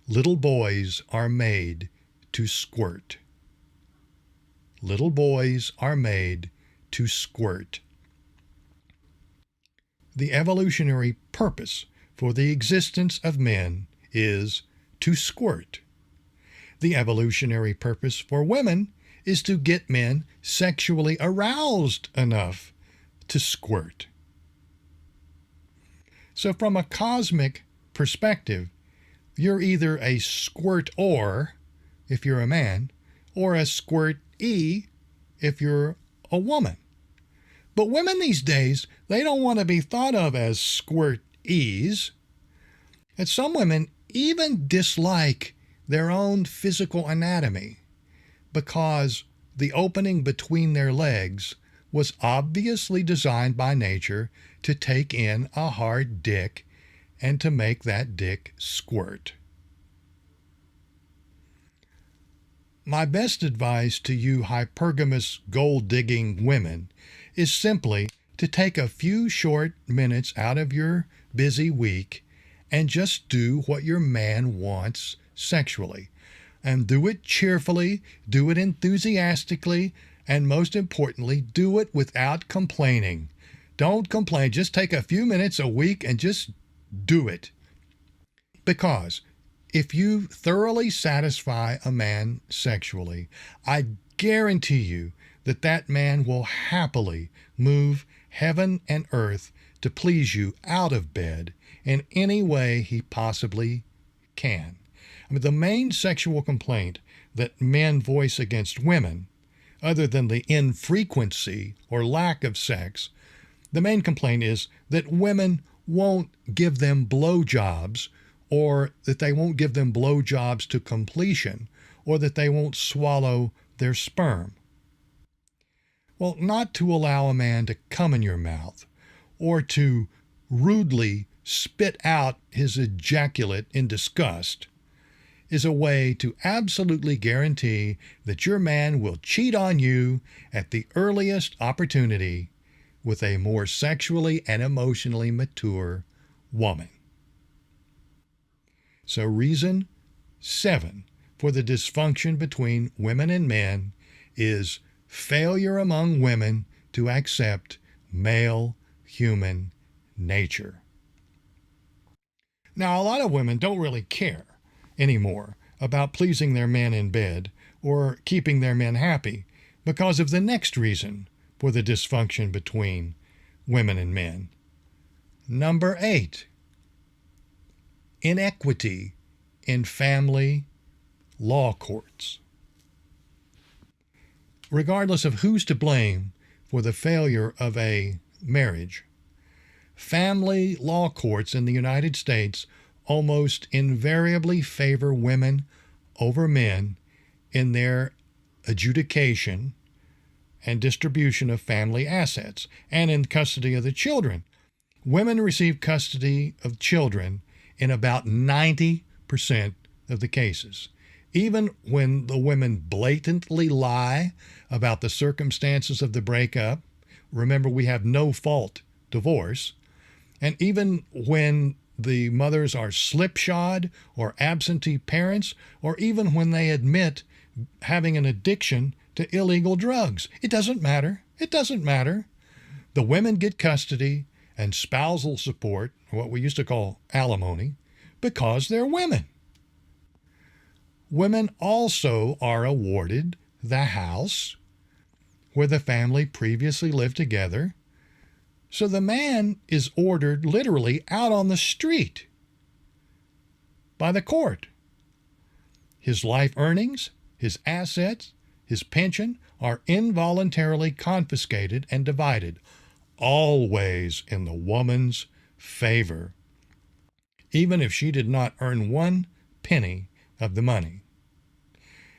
"Little boys are made to squirt." Little boys are made to squirt. The evolutionary purpose for the existence of men is to squirt. The evolutionary purpose for women is to get men sexually aroused enough to squirt. So from a cosmic perspective, you're either a squirt-or, if you're a man, or a squirt-e, if you're a woman. But women these days, they don't want to be thought of as squirt-e's. And some women even dislike their own physical anatomy because the opening between their legs was obviously designed by nature to take in a hard dick and to make that dick squirt. My best advice to you hypergamous gold-digging women is simply to take a few short minutes out of your busy week and just do what your man wants sexually. And do it cheerfully, do it enthusiastically, and most importantly, do it without complaining. Don't complain. Just take a few minutes a week and just do it. Because if you thoroughly satisfy a man sexually, I guarantee you that that man will happily move heaven and earth to please you out of bed in any way he possibly can. I mean, the main sexual complaint that men voice against women, other than the infrequency or lack of sex, the main complaint is that women won't give them blowjobs, or that they won't give them blowjobs to completion, or that they won't swallow their sperm. Well, not to allow a man to come in your mouth, or to rudely spit out his ejaculate in disgust, is a way to absolutely guarantee that your man will cheat on you at the earliest opportunity with a more sexually and emotionally mature woman. So reason 7 for the dysfunction between women and men is failure among women to accept male human nature. Now, a lot of women don't really care anymore about pleasing their men in bed or keeping their men happy because of the next reason for the dysfunction between women and men. Number 8, inequity in family law courts. Regardless of who's to blame for the failure of a marriage, family law courts in the United States almost invariably favor women over men in their adjudication and distribution of family assets and in custody of the children. Women receive custody of children in about 90% of the cases. Even when the women blatantly lie about the circumstances of the breakup, remember we have no fault divorce, and even when the mothers are slipshod or absentee parents, or even when they admit having an addiction to illegal drugs. It doesn't matter. It doesn't matter. The women get custody and spousal support, what we used to call alimony, because they're women. Women also are awarded the house where the family previously lived together. So the man is ordered literally out on the street by the court. His life earnings, his assets, his pension are involuntarily confiscated and divided, always in the woman's favor, even if she did not earn 1 penny of the money.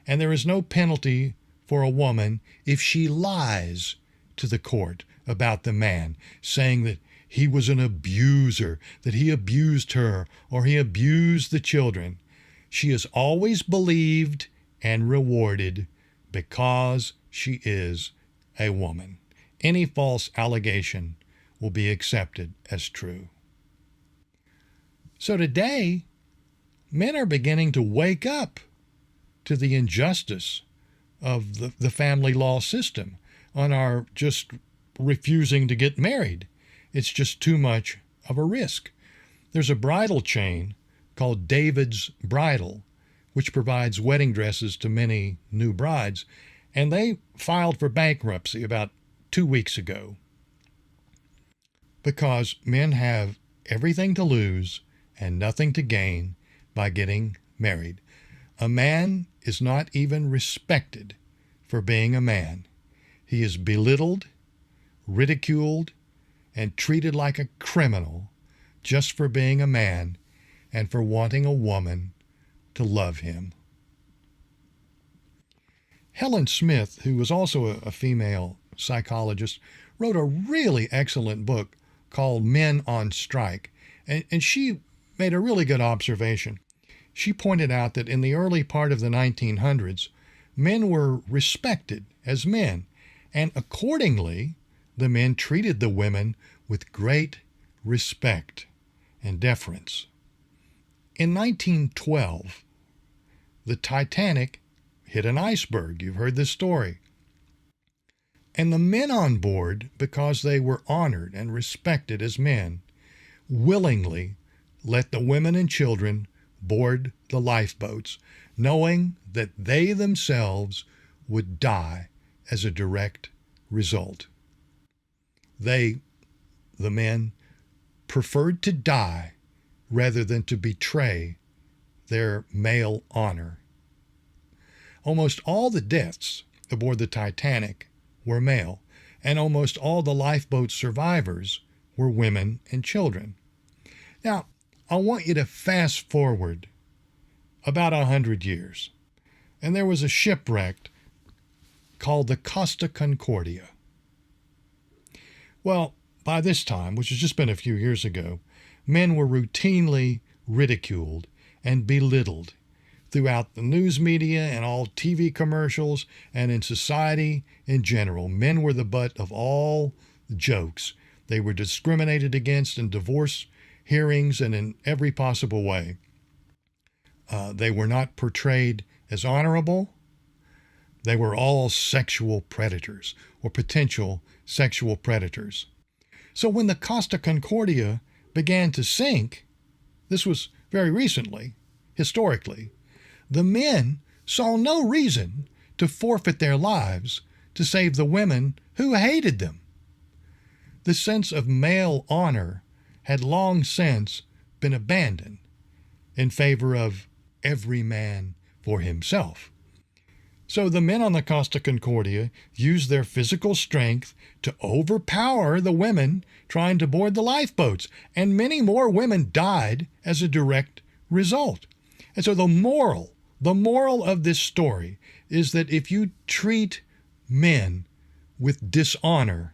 And there is no penalty for a woman if she lies to the court about the man, saying that he was an abuser, that he abused her, or he abused the children. She is always believed and rewarded because she is a woman. Any false allegation will be accepted as true. So today, men are beginning to wake up to the injustice of the family law system on our just refusing to get married. It's just too much of a risk. There's a bridal chain called David's Bridal, which provides wedding dresses to many new brides, and they filed for bankruptcy about 2 weeks ago because men have everything to lose and nothing to gain by getting married. A man is not even respected for being a man. He is belittled, ridiculed, and treated like a criminal just for being a man and for wanting a woman to love him. Helen Smith, who was also a female psychologist, wrote a really excellent book called Men on Strike, and she made a really good observation. She pointed out that in the early part of the 1900s, men were respected as men, and accordingly, the men treated the women with great respect and deference. In 1912, the Titanic hit an iceberg. You've heard this story. And the men on board, because they were honored and respected as men, willingly let the women and children board the lifeboats, knowing that they themselves would die as a direct result. They, the men, preferred to die rather than to betray their male honor. Almost all the deaths aboard the Titanic were male, and almost all the lifeboat survivors were women and children. Now, I want you to fast forward about 100 years, and there was a shipwreck called the Costa Concordia. Well, by this time, which has just been a few years ago, men were routinely ridiculed and belittled throughout the news media and all TV commercials and in society in general. Men were the butt of all jokes. They were discriminated against in divorce hearings and in every possible way. They were not portrayed as honorable. They were all sexual predators or potential sexual predators. So when the Costa Concordia began to sink, this was very recently, historically, the men saw no reason to forfeit their lives to save the women who hated them. The sense of male honor had long since been abandoned in favor of every man for himself. So the men on the Costa Concordia used their physical strength to overpower the women trying to board the lifeboats, and many more women died as a direct result. And so the moral of this story is that if you treat men with dishonor,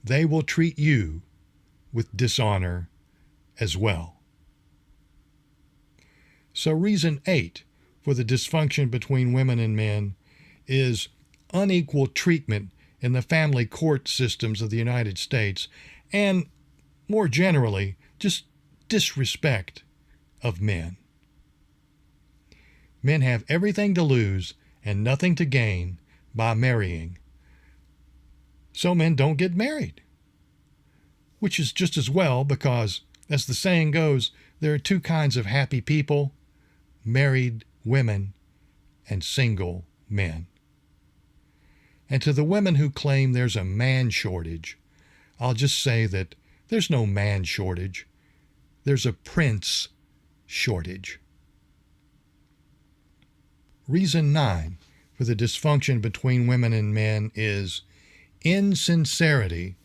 they will treat you with dishonor as well. So reason 8 for the dysfunction between women and men is unequal treatment in the family court systems of the United States, and more generally, just disrespect of men. Men have everything to lose and nothing to gain by marrying. So men don't get married, which is just as well because, as the saying goes, there are two kinds of happy people: married women and single men. And to the women who claim there's a man shortage, I'll just say that there's no man shortage. There's a prince shortage. Reason 9 for the dysfunction between women and men is insincerity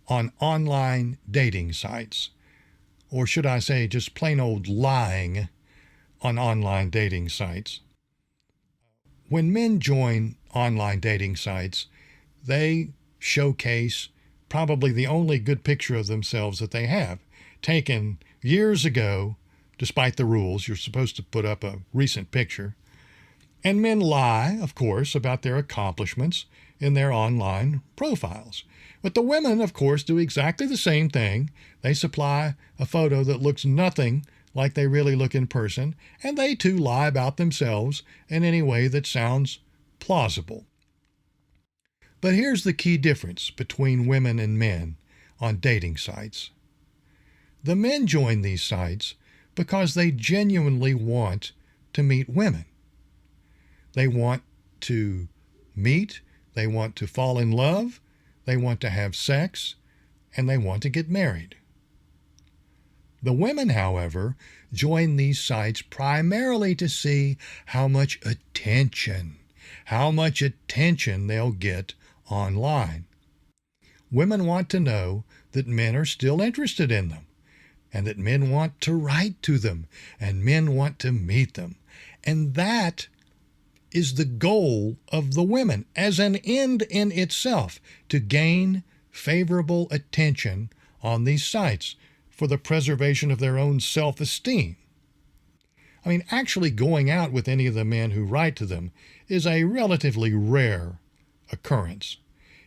on online dating sites. Or should I say just plain old lying on online dating sites. When men join online dating sites, they showcase probably the only good picture of themselves that they have, taken years ago, despite the rules. You're supposed to put up a recent picture. And men lie, of course, about their accomplishments in their online profiles. But the women, of course, do exactly the same thing. They supply a photo that looks nothing like they really look in person, and they too lie about themselves in any way that sounds plausible. But here's the key difference between women and men on dating sites. The men join these sites because they genuinely want to meet women. They want to meet, they want to fall in love, they want to have sex, and they want to get married. The women, however, join these sites primarily to see how much attention they'll get online. Women want to know that men are still interested in them, and that men want to write to them, and men want to meet them. And that is the goal of the women as an end in itself, to gain favorable attention on these sites for the preservation of their own self-esteem. I mean, actually going out with any of the men who write to them is a relatively rare occurrence.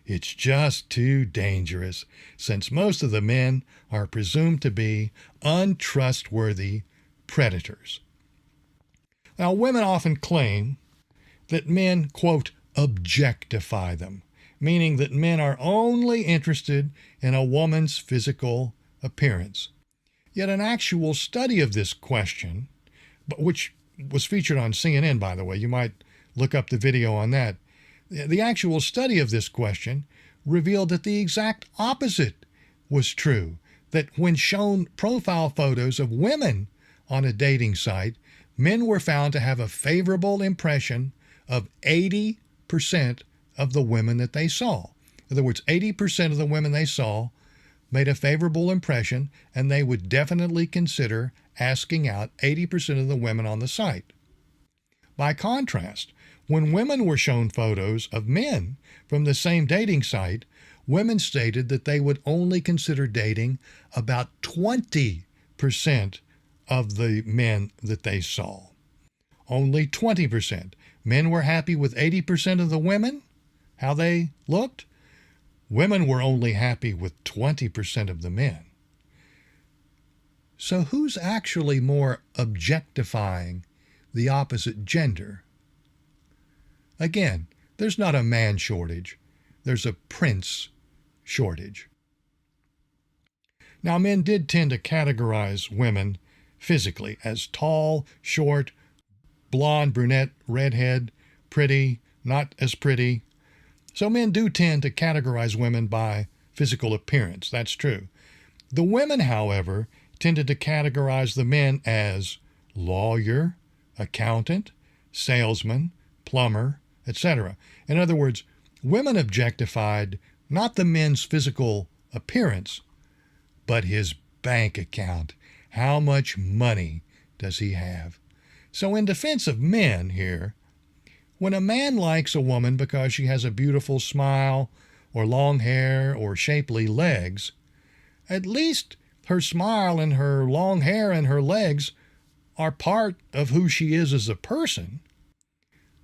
It's just too dangerous, since most of the men are presumed to be untrustworthy predators. Now, women often claim that men, quote, objectify them, meaning that men are only interested in a woman's physical appearance. Yet an actual study of this question, which was featured on CNN, by the way, you might look up the video on that. The actual study of this question revealed that the exact opposite was true, that when shown profile photos of women on a dating site, men were found to have a favorable impression of 80% of the women that they saw. In other words, 80% of the women they saw made a favorable impression, and they would definitely consider asking out 80% of the women on the site. By contrast, when women were shown photos of men from the same dating site, women stated that they would only consider dating about 20% of the men that they saw. Only 20%. Men were happy with 80% of the women, how they looked. Women were only happy with 20% of the men. So who's actually more objectifying the opposite gender? Again, there's not a man shortage. There's a prince shortage. Now, men did tend to categorize women physically as tall, short, blonde, brunette, redhead, pretty, not as pretty. So men do tend to categorize women by physical appearance. That's true. The women, however, tended to categorize the men as lawyer, accountant, salesman, plumber, etc. In other words, women objectified not the men's physical appearance, but his bank account. How much money does he have? So in defense of men here, when a man likes a woman because she has a beautiful smile or long hair or shapely legs, at least her smile and her long hair and her legs are part of who she is as a person.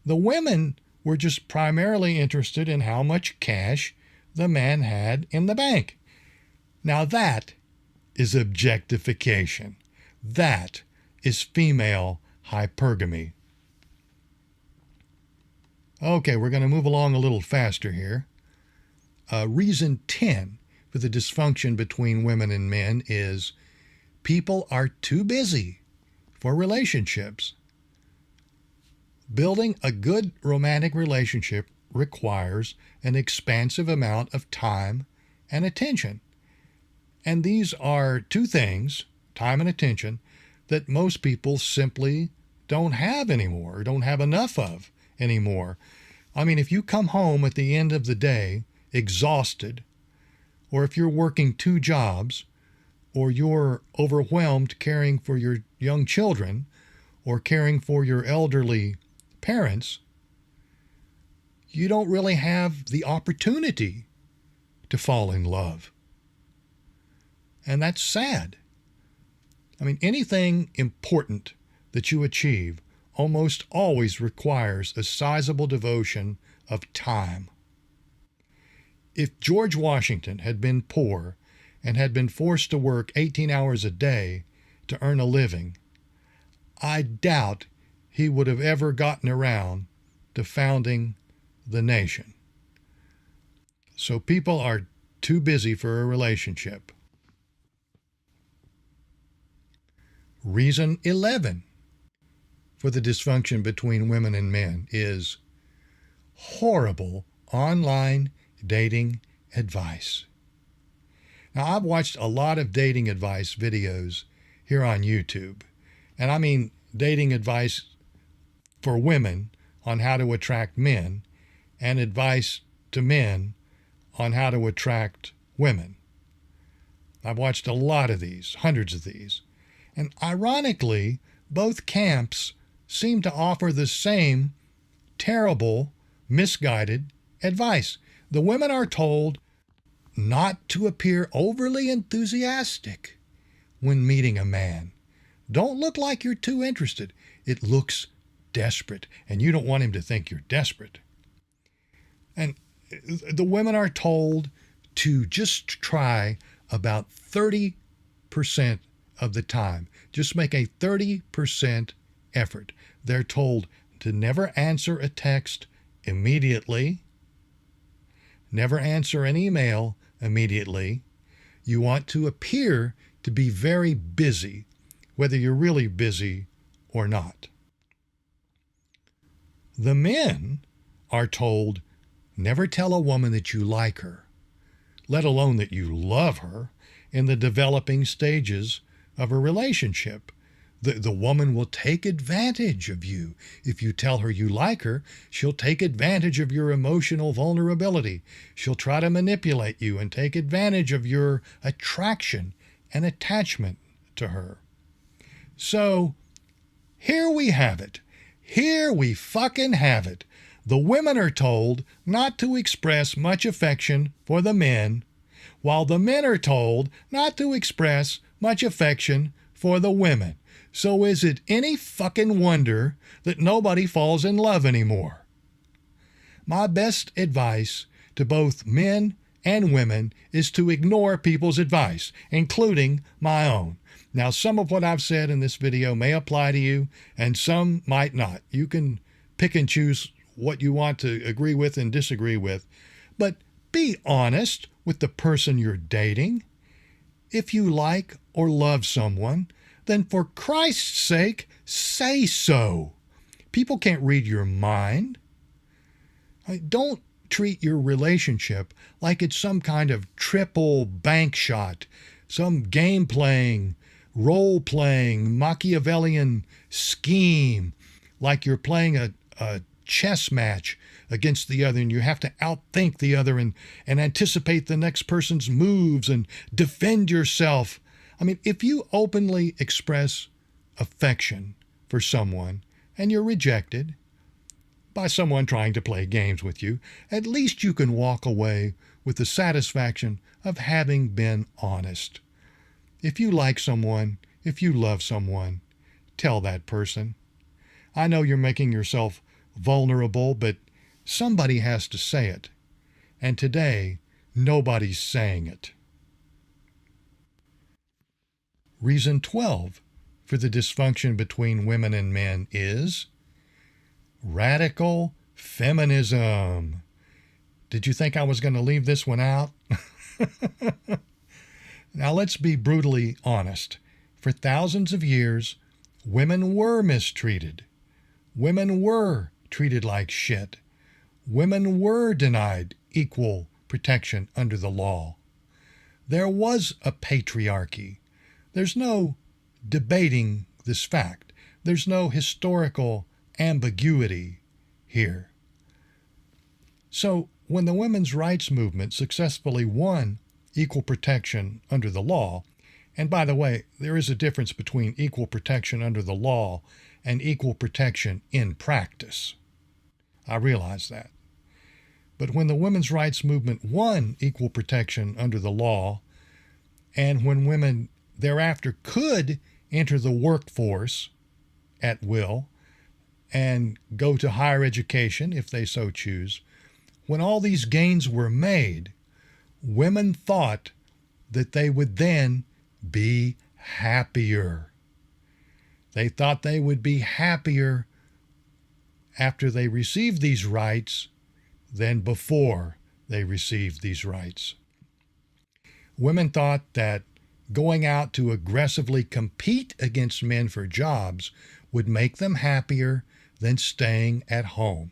The women were just primarily interested in how much cash the man had in the bank. Now that is objectification. That is female hypergamy. Okay, we're going to move along a little faster here. Reason 10 for the dysfunction between women and men is people are too busy for relationships. Building a good romantic relationship requires an expansive amount of time and attention. And these are two things, time and attention, that most people simply don't have anymore, or don't have enough of anymore. I mean, if you come home at the end of the day exhausted, or if you're working 2 jobs, or you're overwhelmed caring for your young children, or caring for your elderly parents, you don't really have the opportunity to fall in love. And that's sad. I mean, anything important that you achieve almost always requires a sizable devotion of time. If George Washington had been poor and had been forced to work 18 hours a day to earn a living, I doubt he would have ever gotten around to founding the nation. So people are too busy for a relationship. Reason 11 for the dysfunction between women and men is horrible online dating advice. Now, I've watched a lot of dating advice videos here on YouTube, and I mean dating advice for women on how to attract men and advice to men on how to attract women. I've watched a lot of these, hundreds of these. And ironically, both camps seem to offer the same terrible, misguided advice. The women are told not to appear overly enthusiastic when meeting a man. Don't look like you're too interested. It looks desperate, and you don't want him to think you're desperate. And the women are told to just try about 30% of the time. Just make a 30% effort. They're told to never answer a text immediately, never answer an email immediately. You want to appear to be very busy, whether you're really busy or not. The men are told, never tell a woman that you like her, let alone that you love her, in the developing stages of a relationship. The woman will take advantage of you. If you tell her you like her, she'll take advantage of your emotional vulnerability. She'll try to manipulate you and take advantage of your attraction and attachment to her. So here we have it. Here we fucking have it. The women are told not to express much affection for the men, while the men are told not to express much affection for the women. So is it any fucking wonder that nobody falls in love anymore? My best advice to both men and women is to ignore people's advice, including my own. Now, some of what I've said in this video may apply to you, and some might not. You can pick and choose what you want to agree with and disagree with, but be honest with the person you're dating. If you like or love someone, then for Christ's sake, say so. People can't read your mind. Don't treat your relationship like it's some kind of triple bank shot, some game-playing, role-playing, Machiavellian scheme, like you're playing a chess match against the other and you have to outthink the other and anticipate the next person's moves and defend yourself. I mean, if you openly express affection for someone and you're rejected by someone trying to play games with you, at least you can walk away with the satisfaction of having been honest. If you like someone, if you love someone, tell that person. I know you're making yourself vulnerable, but somebody has to say it. And today, nobody's saying it. Reason 12 for the dysfunction between women and men is radical feminism. Did you think I was going to leave this one out? Now let's be brutally honest. For thousands of years, women were mistreated. Women were treated like shit. Women were denied equal protection under the law. There was a patriarchy. There's no debating this fact. There's no historical ambiguity here. So when the women's rights movement successfully won equal protection under the law, and by the way, there is a difference between equal protection under the law and equal protection in practice. I realize that. But when the women's rights movement won equal protection under the law, and when women thereafter could enter the workforce at will and go to higher education if they so choose, when all these gains were made, women thought that they would then be happier. They thought they would be happier after they received these rights than before they received these rights. Women thought that going out to aggressively compete against men for jobs would make them happier than staying at home.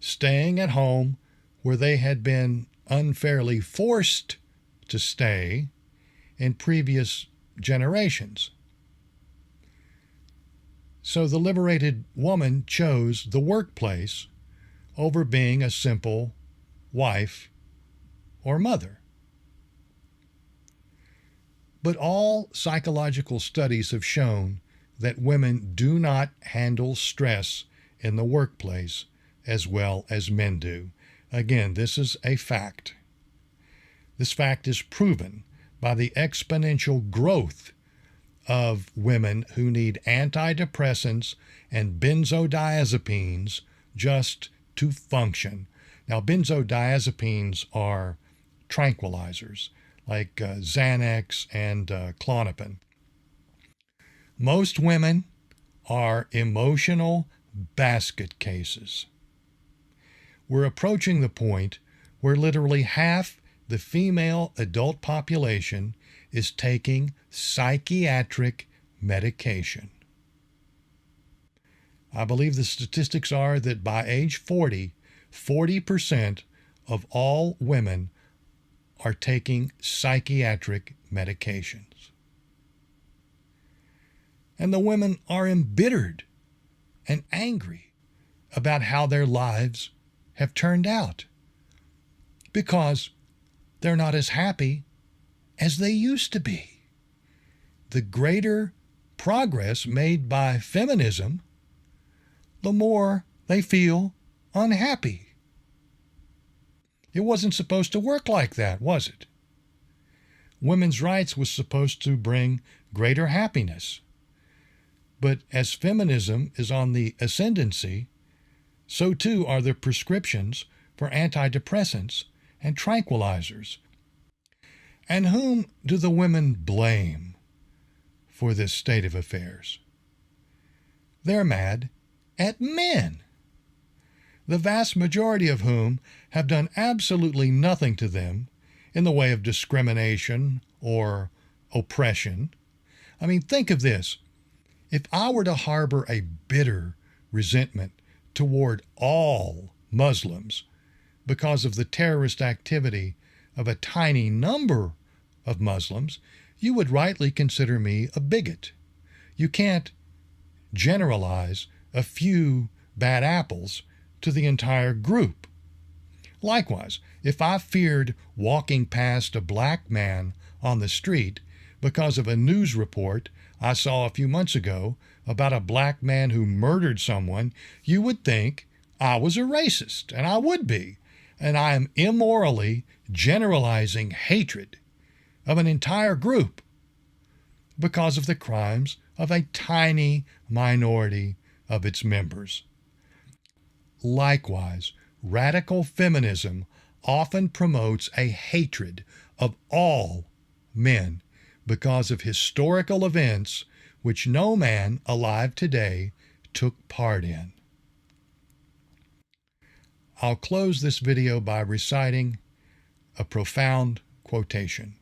Staying at home where they had been unfairly forced to stay in previous generations. So the liberated woman chose the workplace over being a simple wife or mother. But all psychological studies have shown that women do not handle stress in the workplace as well as men do. Again, this is a fact. This fact is proven by the exponential growth of women who need antidepressants and benzodiazepines just to function. Now, benzodiazepines are tranquilizers like Xanax and Klonopin. Most women are emotional basket cases. We're approaching the point where literally half the female adult population is taking psychiatric medication. I believe the statistics are that by age 40, 40% of all women are taking psychiatric medications. And the women are embittered and angry about how their lives have turned out because they're not as happy as they used to be. The greater progress made by feminism, the more they feel unhappy. It wasn't supposed to work like that, was it? Women's rights was supposed to bring greater happiness. But as feminism is on the ascendancy, so too are the prescriptions for antidepressants and tranquilizers. And whom do the women blame for this state of affairs? They're mad at men, the vast majority of whom have done absolutely nothing to them in the way of discrimination or oppression. I mean, think of this. If I were to harbor a bitter resentment toward all Muslims because of the terrorist activity of a tiny number of Muslims, you would rightly consider me a bigot. You can't generalize a few bad apples to the entire group. Likewise, if I feared walking past a black man on the street because of a news report I saw a few months ago about a black man who murdered someone, you would think I was a racist, and I would be. And I am immorally generalizing hatred of an entire group because of the crimes of a tiny minority of its members. Likewise, radical feminism often promotes a hatred of all men because of historical events which no man alive today took part in. I'll close this video by reciting a profound quotation.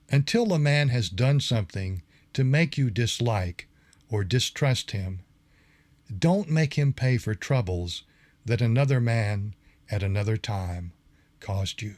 Until a man has done something to make you dislike or distrust him, don't make him pay for troubles that another man at another time caused you.